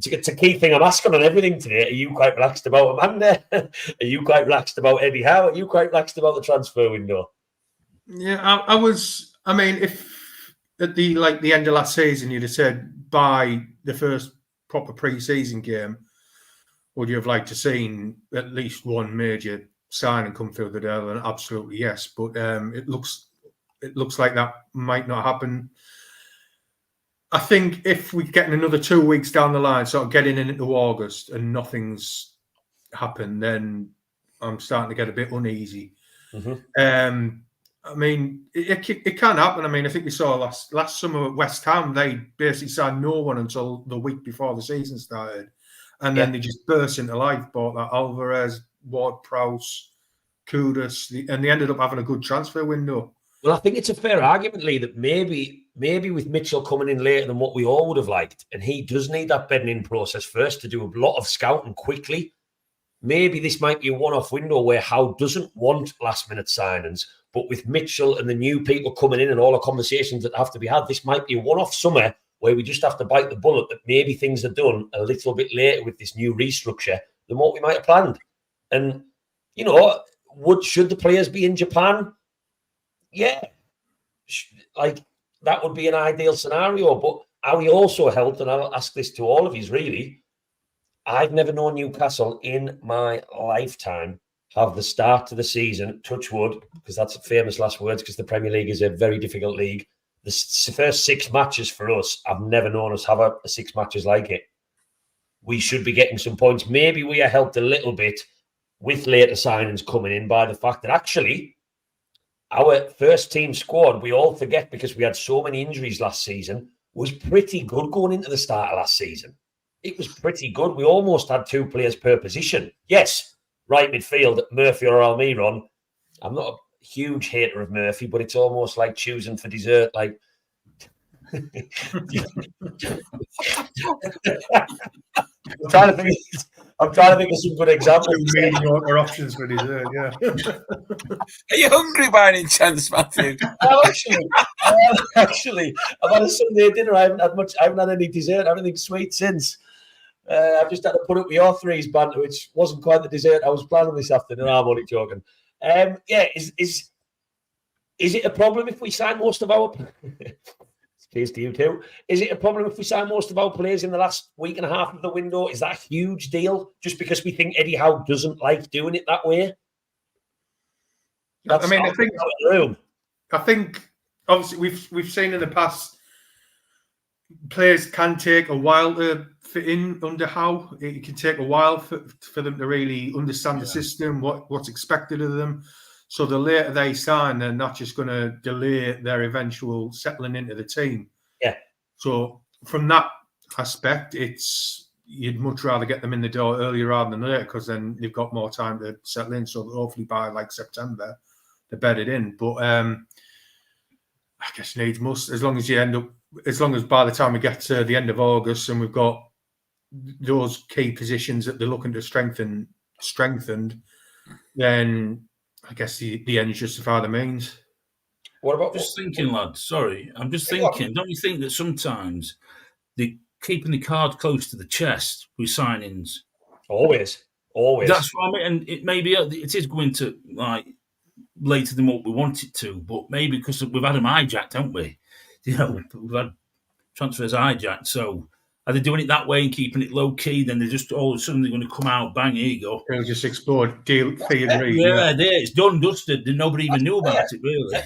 It's a key thing I'm asking on everything today. Are you quite relaxed about Amanda? Are you quite relaxed about Eddie Howe? Are you quite relaxed about the transfer window? Yeah, I was. I mean, if at the end of last season you'd have said by the first proper pre-season game, would you have liked to seen at least one major signing come through the door? And absolutely yes, but it looks like that might not happen. I think if we're getting another 2 weeks down the line, sort of getting into August and nothing's happened, then I'm starting to get a bit uneasy. Mm-hmm. I mean, it can happen. I mean, I think we saw last summer at West Ham, they basically signed no one until the week before the season started. And then they just burst into life, bought that Alvarez, Ward-Prowse, Kudus, and they ended up having a good transfer window. Well, I think it's a fair argument, Lee, that maybe with Mitchell coming in later than what we all would have liked, and he does need that bedding in process first to do a lot of scouting quickly. Maybe this might be a one-off window where Howe doesn't want last-minute signings, but with Mitchell and the new people coming in and all the conversations that have to be had, this might be a one-off summer where we just have to bite the bullet that maybe things are done a little bit later with this new restructure than what we might have planned. And, should the players be in Japan? Yeah, that would be an ideal scenario. But are we also helped, and I'll ask this to all of you really, I've never known Newcastle in my lifetime have the start to the season, touch wood, because that's famous last words, because the Premier League is a very difficult league. The first 6 matches for us, I've never known us have a 6 matches like it. We should be getting some points. Maybe we are helped a little bit with later signings coming in by the fact that actually our first team squad, we all forget because we had so many injuries last season, was pretty good going into the start of last season. It was pretty good. We almost had 2 players per position. Yes, right midfield, Murphy or Almiron. I'm not a huge hater of Murphy, but it's almost like choosing for dessert. Like, I'm trying to think of some good examples. Mediocre options for dessert, yeah. Are you hungry by any chance, Matthew? No, actually, I've had a Sunday dinner. I haven't had any dessert, anything sweet since. I've just had to put up with your threes banter, which wasn't quite the dessert I was planning this afternoon. I'm only joking. Is it a problem if we sign most of our? Cheers to you too. Is it a problem if we sign most of our players in the last week and a half of the window? Is that a huge deal? Just because we think Eddie Howe doesn't like doing it that way? I think obviously we've seen in the past players can take a while to fit in under Howe. It can take a while for them to really understand the system, what's expected of them. So the later they sign, they're not just going to delay their eventual settling into the team. Yeah. So from that aspect, you'd much rather get them in the door earlier rather than later, because then you've got more time to settle in. So hopefully by like September, they're bedded in. But I guess needs must, as long as by the time we get to the end of August and we've got those key positions that they're looking to strengthened, then I guess the ends justify the means. What about Just thinking, lad? Sorry, I'm just thinking. Don't you think that sometimes they're keeping the card close to the chest with signings? Always. That's what I mean. And it is going to like later than what we want it to, but maybe because we've had them hijacked, haven't we? We've had transfers hijacked. So are they doing it that way and keeping it low key? Then they're just all of a sudden they're going to come out, bang, here you go. It'll just explode. Deal, fee agreed. Yeah, it's done, dusted. Nobody even knew about it, really.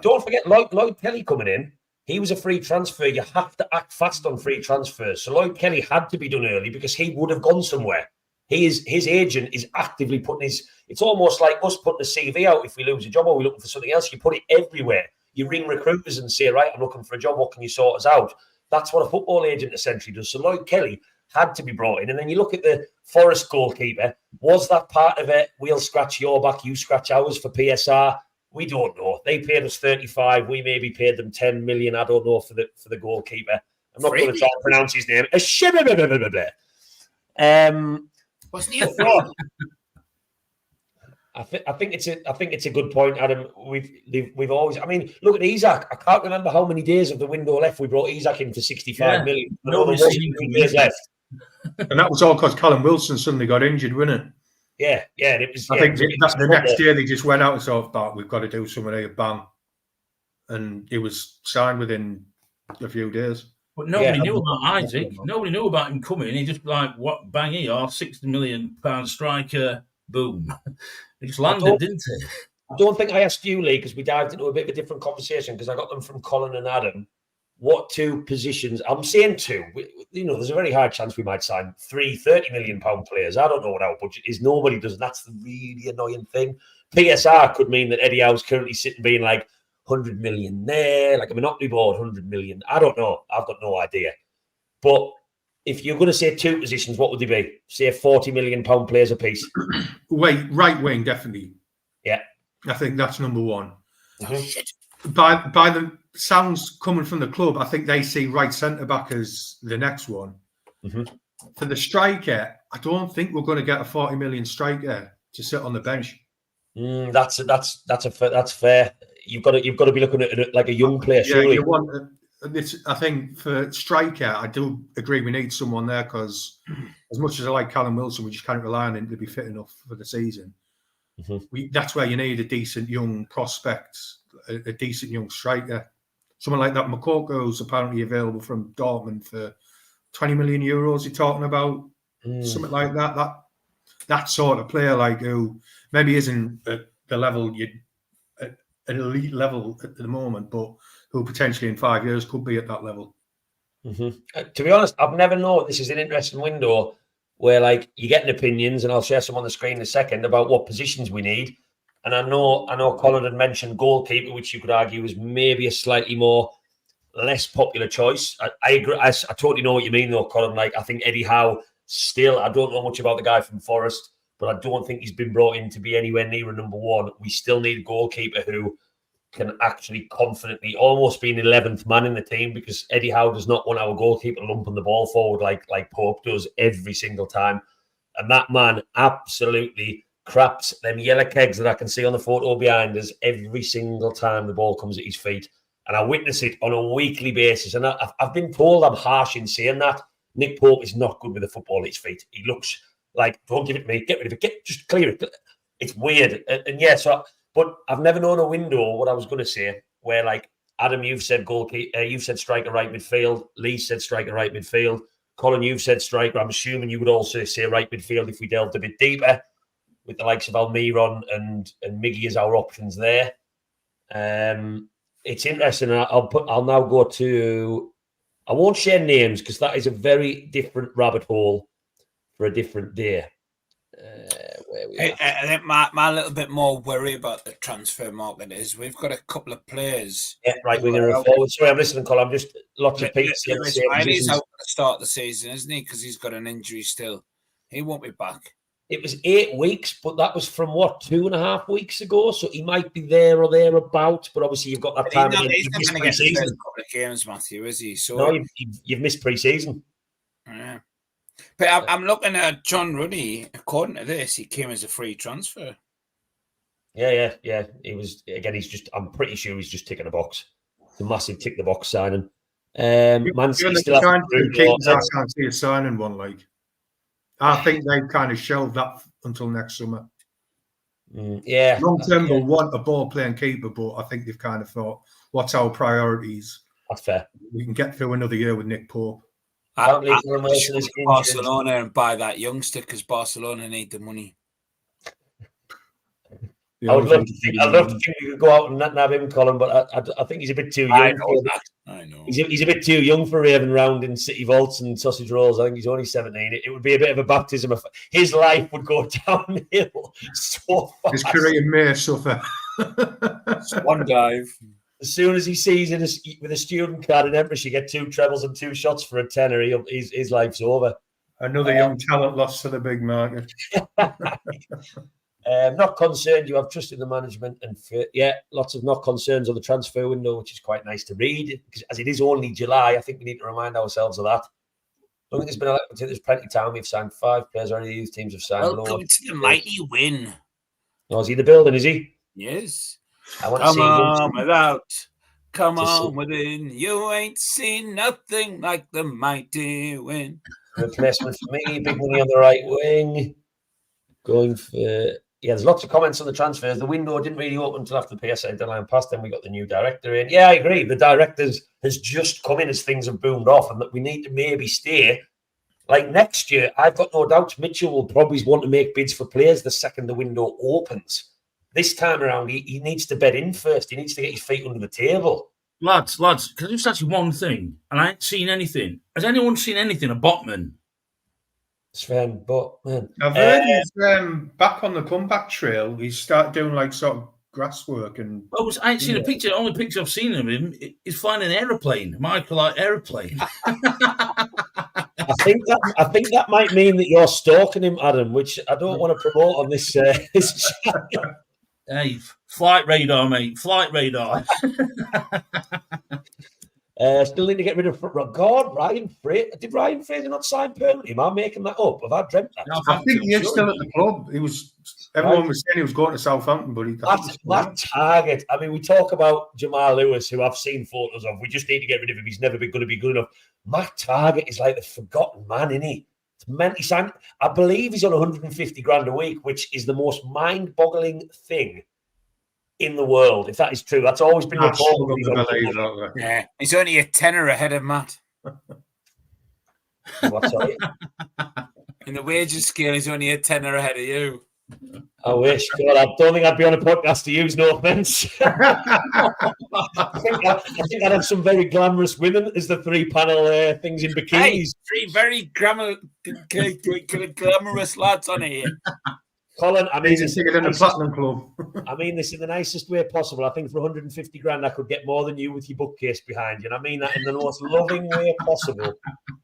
Don't forget, Lloyd Kelly coming in. He was a free transfer. You have to act fast on free transfers. So Lloyd Kelly had to be done early because he would have gone somewhere. His agent is actively putting it's almost like us putting a CV out if we lose a job or we're looking for something else. You put it everywhere. You ring recruiters and say, right, I'm looking for a job. What can you sort us out? That's what a football agent essentially does. So Lloyd Kelly had to be brought in. And then you look at the Forest goalkeeper. Was that part of it? We'll scratch your back, you scratch ours for PSR. We don't know. They paid us 35. We maybe paid them 10 million. I don't know for the goalkeeper. I'm not going to try and pronounce his name. Wasn't he a free? I think it's a good point, Adam. We've always. I mean, look at Isak. I can't remember how many days of the window left. We brought Isak in for 65 million. Nobody's seen him days left. And that was all because Callum Wilson suddenly got injured, wasn't it? Yeah. And it was. I think that's the next year they just went out and thought, we've got to do something here, bang. And it was signed within a few days. But nobody knew about Isaac. Nobody knew about him coming. He just what bang here, £60 million striker, boom. He just landed, didn't he? I don't think I asked you, Lee, because we dived into a bit of a different conversation because I got them from Colin and Adam. What two positions? I'm saying two. There's a very high chance we might sign 3 £30 million players. I don't know what our budget is. Nobody does. That's the really annoying thing. PSR could mean that Eddie Howe's currently sitting being like 100 million there, like a Monopoly board, 100 million. I don't know. I've got no idea. But if you're going to say two positions, what would they be? Say £40 million players a piece. Right wing, definitely. Yeah. I think that's number one. Mm-hmm. By the sounds coming from the club, I think they see right centre back as the next one. Mm-hmm. For the striker, I don't think we're going to get a 40 million striker to sit on the bench. That's fair. You've got to be looking at it like a young player. Yeah, surely. you want. I think for striker, I do agree we need someone there because as much as I like Callum Wilson, we just can't rely on him to be fit enough for the season. Mm-hmm. That's where you need a decent young prospect, a decent young striker. Someone like that Moukoko is apparently available from Dortmund for 20 million euros. You're talking about something like that. That sort of player, like who maybe isn't at the level an elite level at the moment, but who potentially in 5 years could be at that level. Mm-hmm. To be honest, I've never known. This is an interesting window where, like, you're getting opinions, and I'll share some on the screen in a second about what positions we need. And I know Colin had mentioned goalkeeper, which you could argue is maybe a slightly more less popular choice. I agree. I totally know what you mean, though, Colin. Like, I think Eddie Howe still. I don't know much about the guy from Forest, but I don't think he's been brought in to be anywhere near a number one. We still need a goalkeeper who can actually confidently almost be an 11th man in the team, because Eddie Howe does not want our goalkeeper lumping the ball forward like Pope does every single time. And that man absolutely craps them yellow kegs that I can see on the photo behind us every single time the ball comes at his feet. And I witness it on a weekly basis. And I've been told I'm harsh in saying that. Nick Pope is not good with the football at his feet. He looks like, don't give it to me, get rid of it, just clear it. It's weird. And yeah, but I've never known a window, what I was going to say, where, like, Adam, you've said goalkeeper, you've said striker right midfield. Lee said striker right midfield. Colin, you've said striker. I'm assuming you would also say right midfield if we delved a bit deeper, with the likes of Almiron and Miggy as our options there. it's interesting. I'll now go to. I won't share names because that is a very different rabbit hole for a different day. Where we I think my little bit more worry about the transfer market is we've got a couple of players. Yeah, right winger and forward. Sorry, I'm listening, Colin. I'm just lots of people saying the same He's positions. out at the start of the season, isn't he? Because he's got an injury still. He won't be back. It was 8 weeks, but that was from what, 2.5 weeks ago. So he might be there or thereabout. But obviously, you've got that time. He's not going to get the first couple of games, Matthew, is he? So no, you've missed pre-season. Yeah. But I'm looking at John Ruddy. According to this, he came as a free transfer. Yeah. He was again. I'm pretty sure he's just ticking a box. It's a massive tick the box signing. Man City still has I can't see a signing one like. I think they've kind of shelved that until next summer. Yeah. Long term, they'll want a ball playing keeper, but I think they've kind of thought, what's our priorities? That's fair. We can get through another year with Nick Pope. I should Barcelona and buy that youngster because Barcelona need the money. I would love to think we could go out and nab him, Colin, but I think he's a bit too young. I know. He's a bit too young for raving around in city vaults and sausage rolls. I think he's only 17. It would be a bit of a baptism of his life would go downhill so fast. His career may suffer. One dive. As soon as he sees it with a student card in Empress, you get 2 trebles and 2 shots for a tenner. His life's over. Another young talent lost to the big market. Not concerned. You have trust in the management, and lots of not concerns on the transfer window, which is quite nice to read. Because as it is only July, I think we need to remind ourselves of that. I think there's plenty of time. We've signed 5 players already. Youth teams have signed. Welcome to the mighty win. Oh, is he in the building? Is he? Yes. I want to see on without. Come on within. You ain't seen nothing like the mighty win. Replacement for me. Big money on the right wing. Going for. Yeah, there's lots of comments on the transfers. The window didn't really open until after the PSA deadline passed. Then we got the new director in. Yeah, I agree. The director has just come in as things have boomed off, and that we need to maybe stay. Like next year, I've got no doubts Mitchell will probably want to make bids for players the second the window opens. This time around, he needs to bed in first. He needs to get his feet under the table. Lads, can I just ask you one thing? And I ain't seen anything. Has anyone seen anything of Botman? Sven, but man, I've heard he's back on the comeback trail. He's started doing like sort of grass work and. I ain't seen a picture. The only picture I've seen of him is flying an aeroplane, Michael-like aeroplane. I think that might mean that you're stalking him, Adam, which I don't want to promote on this. Hey, flight radar, mate. Flight radar. Still need to get rid of God, Ryan Fraser. Did Ryan Fraser not sign permanently? Am I making that up? Have I dreamt that? No, I think he is still at the club. Everyone was saying he was going to Southampton, but that target. I mean, we talk about Jamal Lewis, who I've seen photos of. We just need to get rid of him. He's never been going to be good enough. Matt Target is like the forgotten man, isn't he? It's meant he signed. I believe he's on 150 grand a week, which is the most mind-boggling thing in the world, if that is true. That's always been reported. Yeah, he's only a tenner ahead of Matt. What, sorry? In the wages scale, he's only a tenner ahead of you. I wish. God, I don't think I'd be on a podcast to use. No offense. I think I'd have some very glamorous women as the 3-panel things in bikinis. Hey, 3 very glamorous lads on here. Colin, I mean, this in a platinum club. I mean this in the nicest way possible. I think for 150 grand, I could get more than you with your bookcase behind you. And I mean that in the most loving way possible.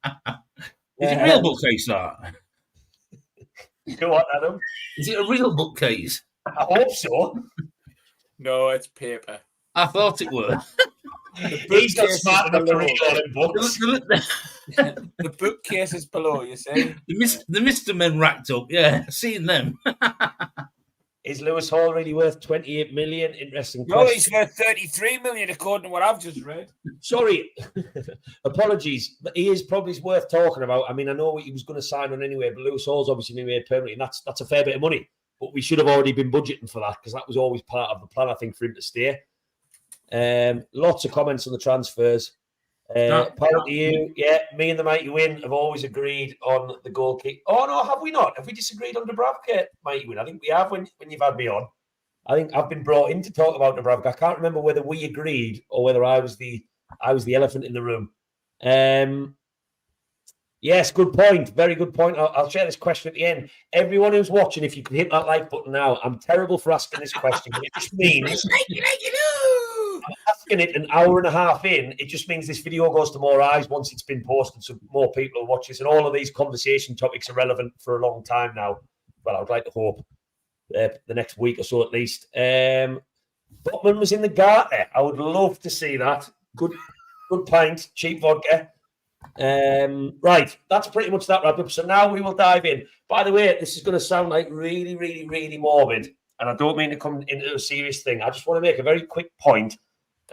Is it a real bookcase, that? Go on, Adam. Is it a real bookcase? I hope so. No, it's paper. I thought it was. He's not smart enough to read all them books. The bookcase is below, you see. The Mr. Men racked up, yeah. Seen them. Is Lewis Hall really worth 28 million? Interesting question. No, he's worth 33 million, according to what I've just read. Sorry. Apologies. But he is probably worth talking about. I mean, I know he was going to sign on anyway, but Lewis Hall's obviously been made permanently, and that's a fair bit of money. But we should have already been budgeting for that, because that was always part of the plan, I think, for him to stay. Lots of comments on the transfers. Apparently you, me and the Mighty Win have always agreed on the goalkeeper. Oh, no, have we not? Have we disagreed on Dubravka, Mighty Win? I think we have when you've had me on. I think I've been brought in to talk about Dubravka. I can't remember whether we agreed or whether I was the elephant in the room. Yes, good point. Very good point. I'll share this question at the end. Everyone who's watching, if you can hit that like button now, I'm terrible for asking this question. It just means I'm asking it an hour and a half in. It just means this video goes to more eyes once it's been posted, so more people will watch this. And all of these conversation topics are relevant for a long time now. Well, I would like to hope the next week or so at least. Botman was in the Garter. I would love to see that. Good pint, cheap vodka. Right, that's pretty much that wrap up. So now we will dive in. By the way, this is going to sound like really, really, really morbid, and I don't mean to come into a serious thing. I just want to make a very quick point,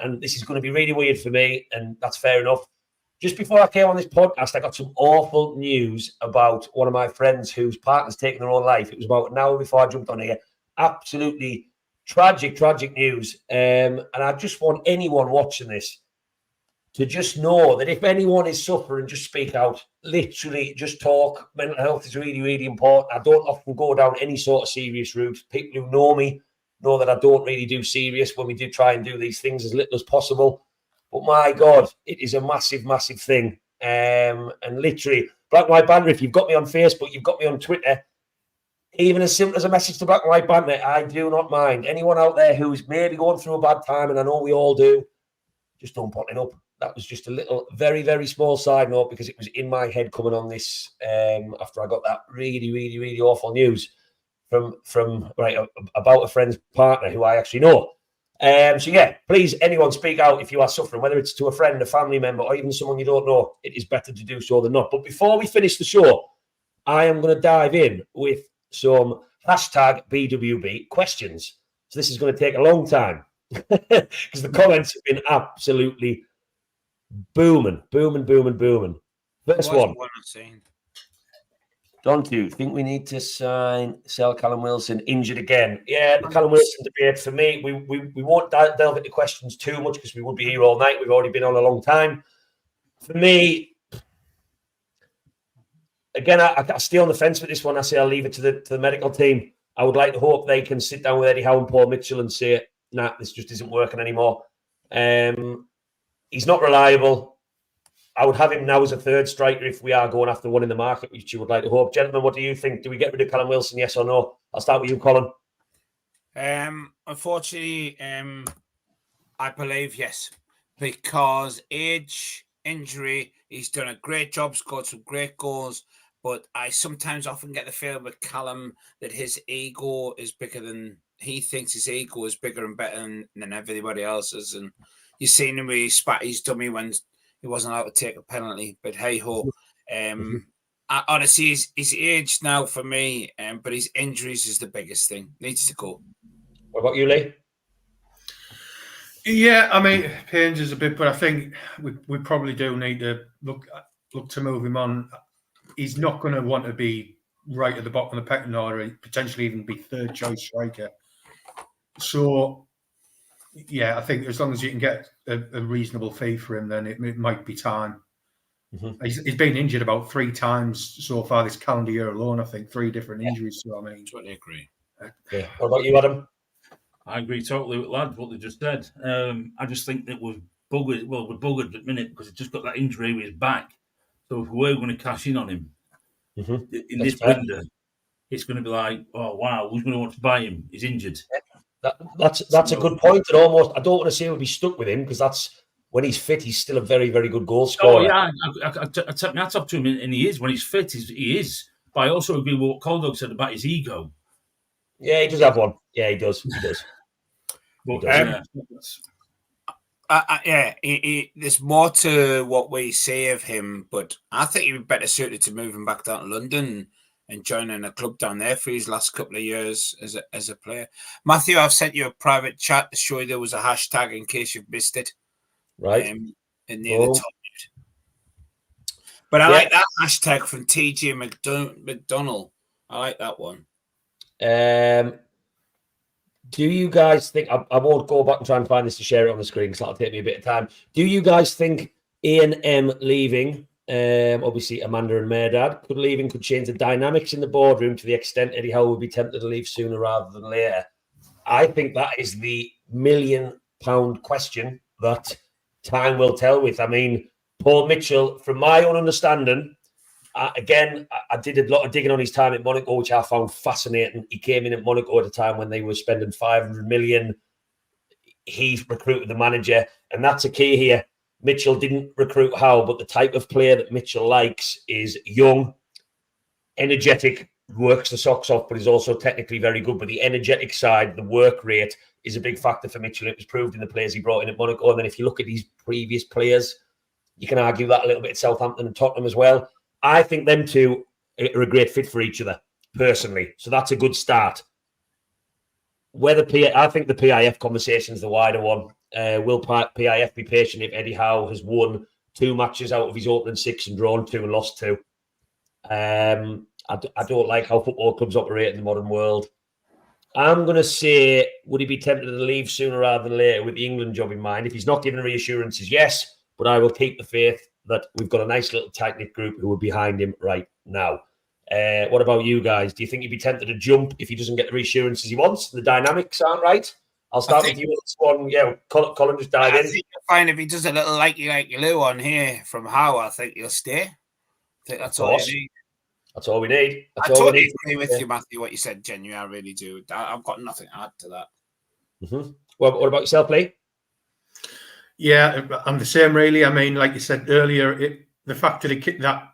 and this is going to be really weird for me, and that's fair enough. Just before I came on this podcast, I got some awful news about one of my friends whose partner's taken their own life. It was about an hour before I jumped on here. Absolutely tragic news. And I just want anyone watching this to just know that if anyone is suffering, just speak out. Literally, just talk. Mental health is really, really important. I don't often go down any sort of serious route. People who know me know that I don't really do serious when we do try and do these things as little as possible. But my God, it is a massive, massive thing. And literally, Black and White Banter, if you've got me on Facebook, you've got me on Twitter, even as simple as a message to Black and White Banter, I do not mind. Anyone out there who's maybe going through a bad time, and I know we all do, just don't put it up. That was just a little, very, very small side note because it was in my head coming on this after I got that really, really, really awful news from about a friend's partner who I actually know. So yeah, please, anyone speak out if you are suffering, whether it's to a friend, a family member, or even someone you don't know. It is better to do so than not. But before we finish the show, I am going to dive in with some hashtag BWB questions. So this is going to take a long time because the comments have been absolutely booming. First one. Don't you think we need to sell Callum Wilson injured again? Yeah, the Callum Wilson debate for me, we won't delve into questions too much because we would be here all night. We've already been on a long time. For me, again, I stay on the fence with this one. I say I'll leave it to the medical team. I would like to hope they can sit down with Eddie Howe and Paul Mitchell and say, nah, this just isn't working anymore. He's not reliable. I would have him now as a third striker if we are going after one in the market, which you would like to hope. Gentlemen, what do you think? Do we get rid of Callum Wilson, yes or no? I'll start with you, Colin. Unfortunately, I believe yes, because age, injury, he's done a great job, scored some great goals, but I sometimes often get the feeling with Callum that his ego is bigger than, he thinks his ego is bigger and better than everybody else's. And you've seen him where he spat his dummy when he wasn't allowed to take a penalty, but hey ho. Honestly, he's aged now for me, but his injuries is the biggest thing. Needs to go. What about you, Lee? Yeah, I mean, pains is a bit, but I think we probably do need to look to move him on. He's not going to want to be right at the bottom of the pecking order, potentially even be third choice striker. So, yeah, I think as long as you can get a reasonable fee for him, then it might be time. He's been injured about 3 times so far this calendar year alone. I think 3 different injuries. So I mean, totally agree. Yeah. What about you, Adam? I agree totally with lads what they just said. I just think that we're buggered. Well, we're buggered at the minute because he's just got that injury with his back. So if we're going to cash in on him in this window, it's going to be like, oh wow, who's going to want to buy him? He's injured. That's a good point. And almost, I don't want to say we'll be stuck with him because that's when he's fit. He's still a very, very good goal scorer. Oh yeah, I take my hat off to him, and he is when he's fit. He is. But I also agree with what Coldog said about his ego. Yeah, he does have one. Yeah, he does. But, there's more to what we say of him, but I think he'd be better suited to moving back down to London and joining a club down there for his last couple of years as a player. Matthew, I've sent you a private chat to show you there was a hashtag in case you've missed it. Right. And near the top. But I like that hashtag from TJ McDonald. I like that one. Do you guys think, I won't go back and try and find this to share it on the screen because that'll take me a bit of time. Do you guys think A&M leaving, obviously Amanda and Merdad, could change the dynamics in the boardroom to the extent Eddie Howe would be tempted to leave sooner rather than later? I think that is the £1 million question that time will tell with. I mean, Paul Mitchell, from my own understanding, I did a lot of digging on his time at Monaco, which I found fascinating. He came in at Monaco at a time when they were spending 500 million. He recruited the manager, and that's a key here. Mitchell didn't recruit Howe, but the type of player that Mitchell likes is young, energetic, works the socks off, but is also technically very good. But the energetic side, the work rate, is a big factor for Mitchell. It was proved in the players he brought in at Monaco. And then if you look at these previous players, you can argue that a little bit at Southampton and Tottenham as well. I think them two are a great fit for each other, personally. So that's a good start. I think the PIF conversation is the wider one. Will PIF be patient if Eddie Howe has won 2 matches out of his opening 6 and drawn 2 and lost 2? I don't like how football clubs operate in the modern world. I'm going to say, would he be tempted to leave sooner rather than later with the England job in mind? If he's not giving reassurances, yes, but I will keep the faith that we've got a nice little tight-knit group who are behind him right now. What about you guys? Do you think he'd be tempted to jump if he doesn't get the reassurances he wants? The dynamics aren't right. I'll start with you with this one. Yeah, Colin just died in. I think you'll find if he does a little likey-loo on here from Howe, I think he'll stay. I think that's all you need. That's all we need. I totally agree with you, Matthew, what you said, genuinely. I really do. I've got nothing to add to that. Mm-hmm. What about yourself, Lee? Yeah, I'm the same, really. I mean, like you said earlier, the fact that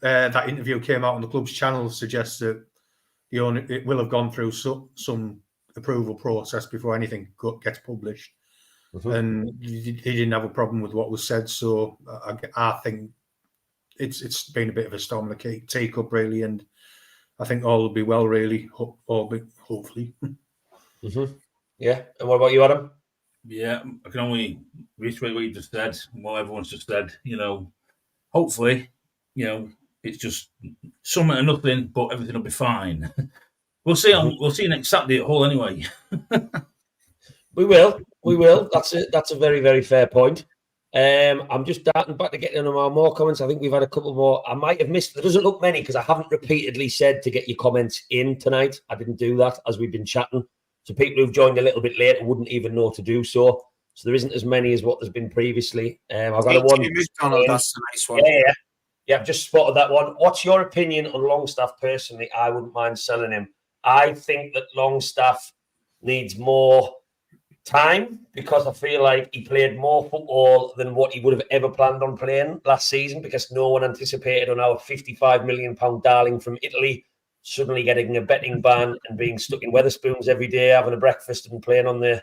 that interview came out on the club's channel suggests that it will have gone through some approval process before anything gets published. Mm-hmm. And he didn't have a problem with what was said. So I think it's been a bit of a storm in the teacup, really, and I think all will be well, really, hopefully. Mm-hmm. Yeah, and what about you, Adam? Yeah, I can only reiterate what you just said, what everyone's just said. Hopefully, it's just something or nothing, but everything will be fine. We'll see. We'll see next Saturday at Hull, anyway. We will. That's a very, very fair point. I'm just darting back to get into more comments. I think we've had a couple more. I might have missed. There doesn't look many because I haven't repeatedly said to get your comments in tonight. I didn't do that as we've been chatting. So people who've joined a little bit later wouldn't even know to do so. So there isn't as many as what there's been previously. I've got one. That's a nice one. Yeah, I've just spotted that one. What's your opinion on Longstaff? Personally, I wouldn't mind selling him. I think that Longstaff needs more time because I feel like he played more football than what he would have ever planned on playing last season because no one anticipated on our £55 million darling from Italy suddenly getting a betting ban and being stuck in Wetherspoons every day, having a breakfast and playing on the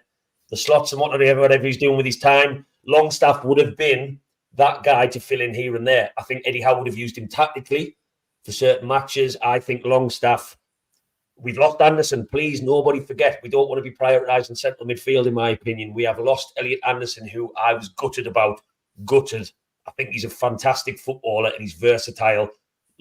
slots and whatever he's doing with his time. Longstaff would have been that guy to fill in here and there. I think Eddie Howe would have used him tactically for certain matches. I think Longstaff, we've lost Anderson. Please, nobody forget. We don't want to be prioritising central midfield, in my opinion. We have lost Elliot Anderson, who I was gutted about. Gutted. I think he's a fantastic footballer and he's versatile.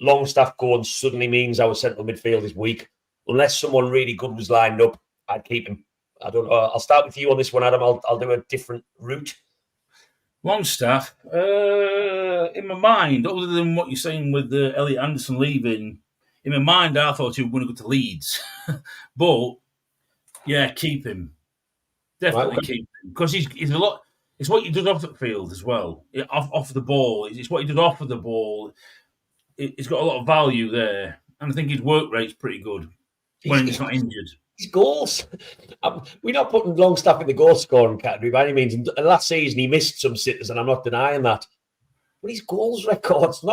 Longstaff going suddenly means our central midfield is weak. Unless someone really good was lined up, I'd keep him. I don't know. I'll start with you on this one, Adam. I'll do a different route. Longstaff, in my mind, other than what you're saying with Elliot Anderson leaving, in my mind, I thought he was going to go to Leeds. But, yeah, keep him. Definitely keep him. Because he's a lot. It's what he does off the field as well. Off the ball. It's what he does off of the ball. It's got a lot of value there. And I think his work rate's pretty good when he's not injured. His goals. We're not putting Longstaff in the goal scoring category by any means. And last season, he missed some sitters, and I'm not denying that. But his goals record's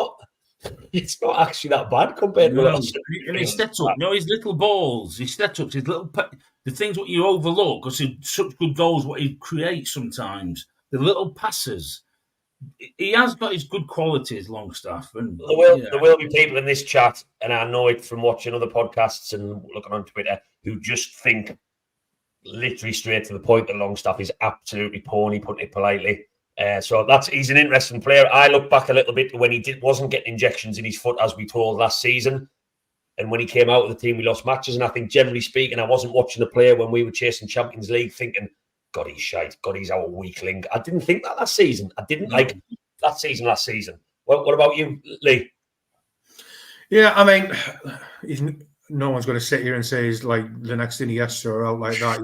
it's not actually that bad compared to last season. And his set-up, his little balls, his set-ups, his little... The things what you overlook, because he's such good goals, what he creates sometimes, the little passes... He has got his good qualities, Longstaff. And there will be people in this chat, and I know it from watching other podcasts and looking on Twitter, who just think literally straight to the point that Longstaff is absolutely pony, putting it politely. So he's an interesting player. I look back a little bit to when he wasn't getting injections in his foot, as we told last season. And when he came out of the team, we lost matches. And I think, generally speaking, I wasn't watching the player when we were chasing Champions League thinking, God, he's shite. God, he's our weakling. I didn't think that last season. I didn't like that season last season. What about you, Lee? Yeah, I mean, no one's going to sit here and say he's like the next Iniesta or out like that.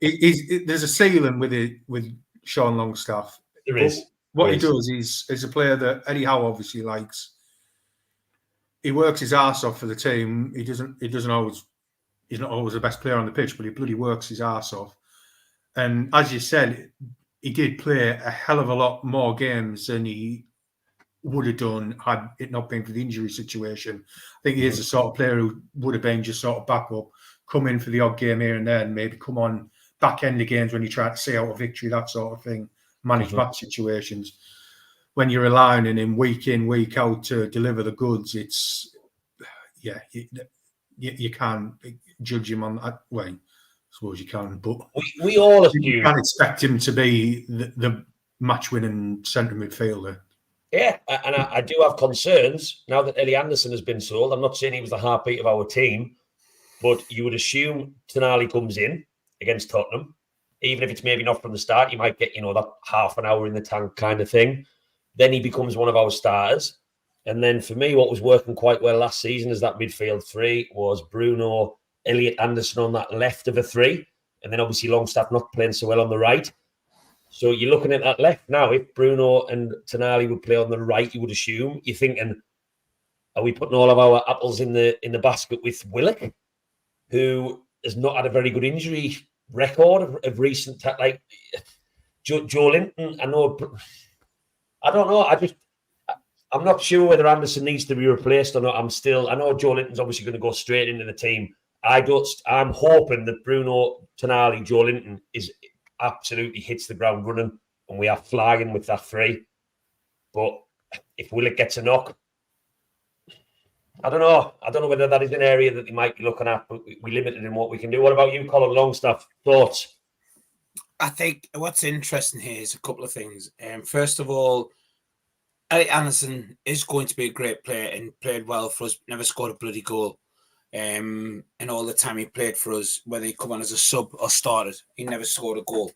There's a ceiling with Sean Longstaff. There is. What he does is a player that Eddie Howe obviously likes. He works his arse off for the team. He's not always the best player on the pitch, but he bloody works his arse off. And as you said, he did play a hell of a lot more games than he would have done had it not been for the injury situation. I think he is the sort of player who would have been just sort of backup, come in for the odd game here and there, and maybe come on back end of games when you try to see out a victory, that sort of thing, manage match situations. When you're relying on him week in, week out to deliver the goods, you can't judge him on that way. I suppose you can, but we all assume you can't expect him to be the match-winning centre midfielder. Yeah, and I do have concerns now that Ellie Anderson has been sold. I'm not saying he was the heartbeat of our team, but you would assume Tonali comes in against Tottenham, even if it's maybe not from the start. You might get, that half an hour in the tank kind of thing. Then he becomes one of our starters. And then for me, what was working quite well last season as that midfield three was Bruno, Elliot Anderson on that left of a three. And then obviously Longstaff not playing so well on the right. So you're looking at that left now. If Bruno and Tonali would play on the right, you would assume. You're thinking, are we putting all of our apples in the basket with Willock, who has not had a very good injury record of recent, like Joe Linton? I don't know. I'm not sure whether Anderson needs to be replaced or not. I know Joe Linton's obviously going to go straight into the team. I'm hoping that Bruno, Tonali, Joe Linton absolutely hits the ground running and we are flying with that three. But if Willock gets a knock, I don't know. I don't know whether that is an area that they might be looking at, but we limited in what we can do. What about you, Colin Longstaff? Thoughts? I think what's interesting here is a couple of things. First of all, Elliot Anderson is going to be a great player and played well for us, never scored a bloody goal. And all the time he played for us, whether he come on as a sub or started, he never scored a goal.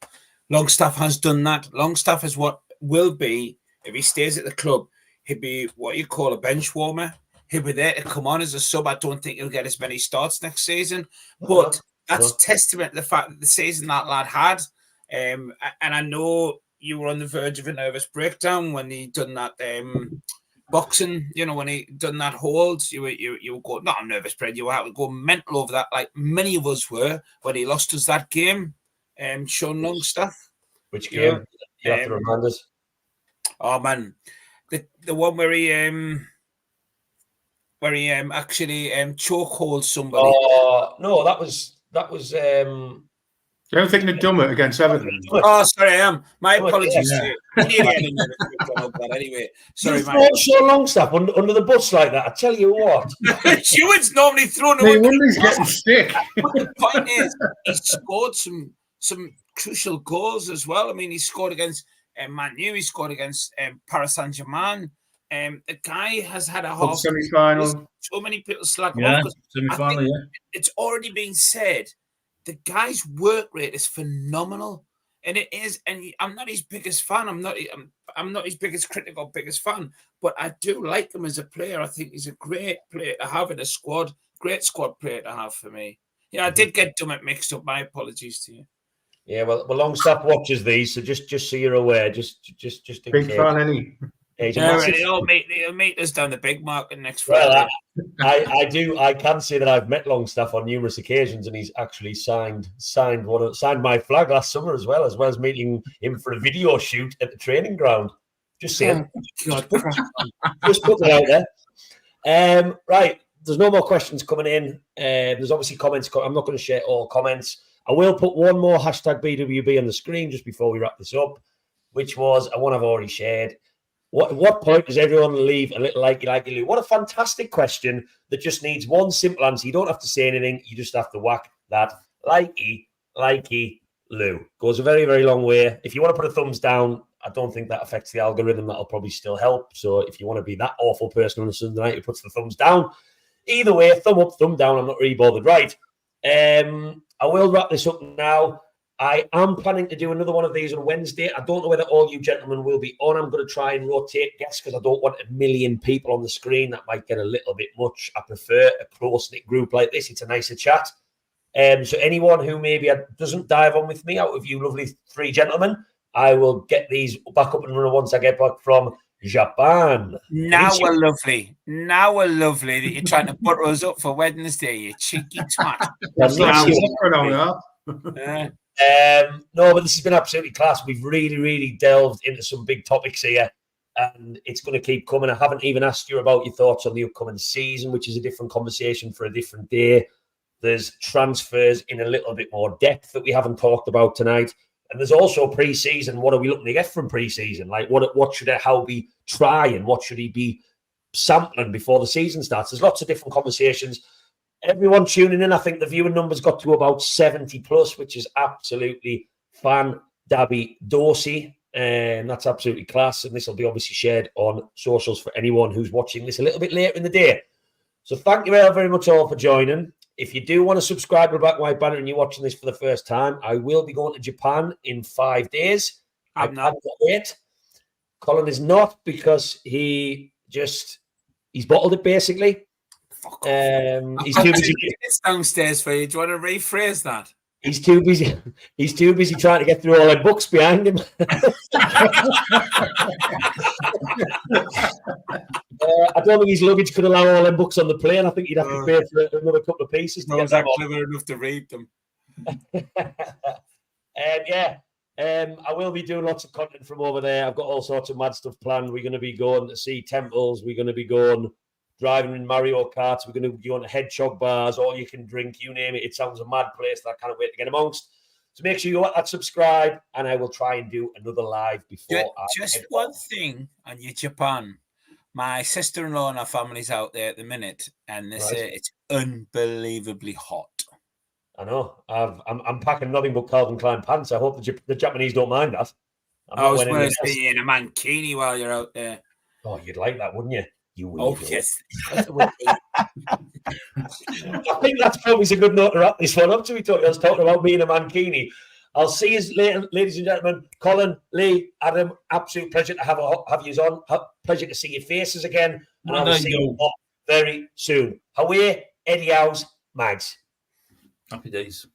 Longstaff has done that. Longstaff is what will be, if he stays at the club, he'll be what you call a bench warmer. He'll be there to come on as a sub. I don't think he'll get as many starts next season. But that's testament to the fact that the season that lad had. And I know you were on the verge of a nervous breakdown when he done that boxing, when he done that hold. You were going, not a nervous breakdown, you were going mental over that, like many of us were when he lost us that game. Sean Longstaff. Which game? You have to remind us. Oh man, the one where he actually chokeholds somebody. Oh no, that was. I don't think they've done it against Everton. Oh, sorry, I am. My apologies to you. Anyway, sorry, you throw Sean Longstaff under the bus like that. I tell you what. Stewart's normally thrown away. He's getting sick. But the point is, he scored some crucial goals as well. I mean, he scored against Man U. He scored against Paris Saint-Germain. The guy has had a half semi-final. So many people slag him off. Semi-final, yeah. It's already been said. The guy's work rate is phenomenal, and it is. And I'm not his biggest fan. I'm not his biggest critic or biggest fan, but I do like him as a player. I think he's a great player to have in a squad. Great squad player to have for me. Yeah, I did get Dummett mixed up. My apologies to you. Yeah, well, Longstaff watches these, so just so you're aware, just in big case. fan, any. He'll meet us down the big market next Friday. Well, I can say that I've met Longstaff on numerous occasions, and he's actually signed my flag last summer as well as meeting him for a video shoot at the training ground. Just saying. God, just put it out there. Right, there's no more questions coming in. There's obviously comments. I'm not going to share all comments. I will put one more hashtag BWB on the screen just before we wrap this up, which was one I've already shared. At what point does everyone leave a little likey Lou? What a fantastic question that just needs one simple answer. You don't have to say anything. You just have to whack that likey Lou. Goes a very, very long way. If you want to put a thumbs down, I don't think that affects the algorithm. That'll probably still help. So if you want to be that awful person on a Sunday night who puts the thumbs down, either way, thumb up, thumb down, I'm not really bothered. Right. I will wrap this up now. I am planning to do another one of these on Wednesday. I don't know whether all you gentlemen will be on. I'm going to try and rotate guests because I don't want 1 million people on the screen. That might get a little bit much. I prefer a close-knit group like this. It's a nicer chat. So anyone who maybe doesn't dive on with me, out of you lovely 3 gentlemen, I will get these back up and running once I get back from Japan. Now we're lovely. Now we're lovely that you're trying to butter us up for Wednesday, you cheeky twat. No, but this has been absolutely class. We've really, really delved into some big topics here, and it's going to keep coming. I haven't even asked you about your thoughts on the upcoming season, which is a different conversation for a different day. There's transfers in a little bit more depth that we haven't talked about tonight. And there's also pre-season. What are we looking to get from pre-season? Like, what should Howe be trying? What should he be sampling before the season starts? There's lots of different conversations. Everyone tuning in, I think the viewing numbers got to about 70 plus, which is absolutely fan-dabby-dorsey. And that's absolutely class. And this will be obviously shared on socials for anyone who's watching this a little bit later in the day. So thank you very much all for joining. If you do want to subscribe to Black and White Banter and you're watching this for the first time, I will be going to Japan in 5 days. I'm not. Wait. Colin is not, because he's bottled it basically. Fuck off. He's too busy. It's downstairs for you. Do you want to rephrase that? He's too busy. He's too busy trying to get through all the books behind him. I don't think his luggage could allow all them books on the plane. I think you'd have to pay for another couple of pieces. I was clever enough to read them. I will be doing lots of content from over there. I've got all sorts of mad stuff planned. We're going to be going to see temples. We're going to be going driving in Mario Karts. We're going to be going to hedgehog bars. All you can drink, you name it. It sounds a mad place that I can't wait to get amongst. So make sure you subscribe, and I will try and do another live before. Just one thing on your Japan. My sister-in-law and her family's out there at the minute, and they say it's unbelievably hot. I know. I'm packing nothing but Calvin Klein pants. I hope the Japanese don't mind that. I was going to see you in a mankini while you're out there. Oh, you'd like that, wouldn't you? You would. Oh, yes. I think that's probably a good note to wrap this one up to. I was talking about me in a mankini. I'll see you later, ladies and gentlemen. Colin, Lee, Adam, absolute pleasure to have you on. Pleasure to see your faces again. And I will see you all very soon. Away, Eddie Howe's Mags. Happy days.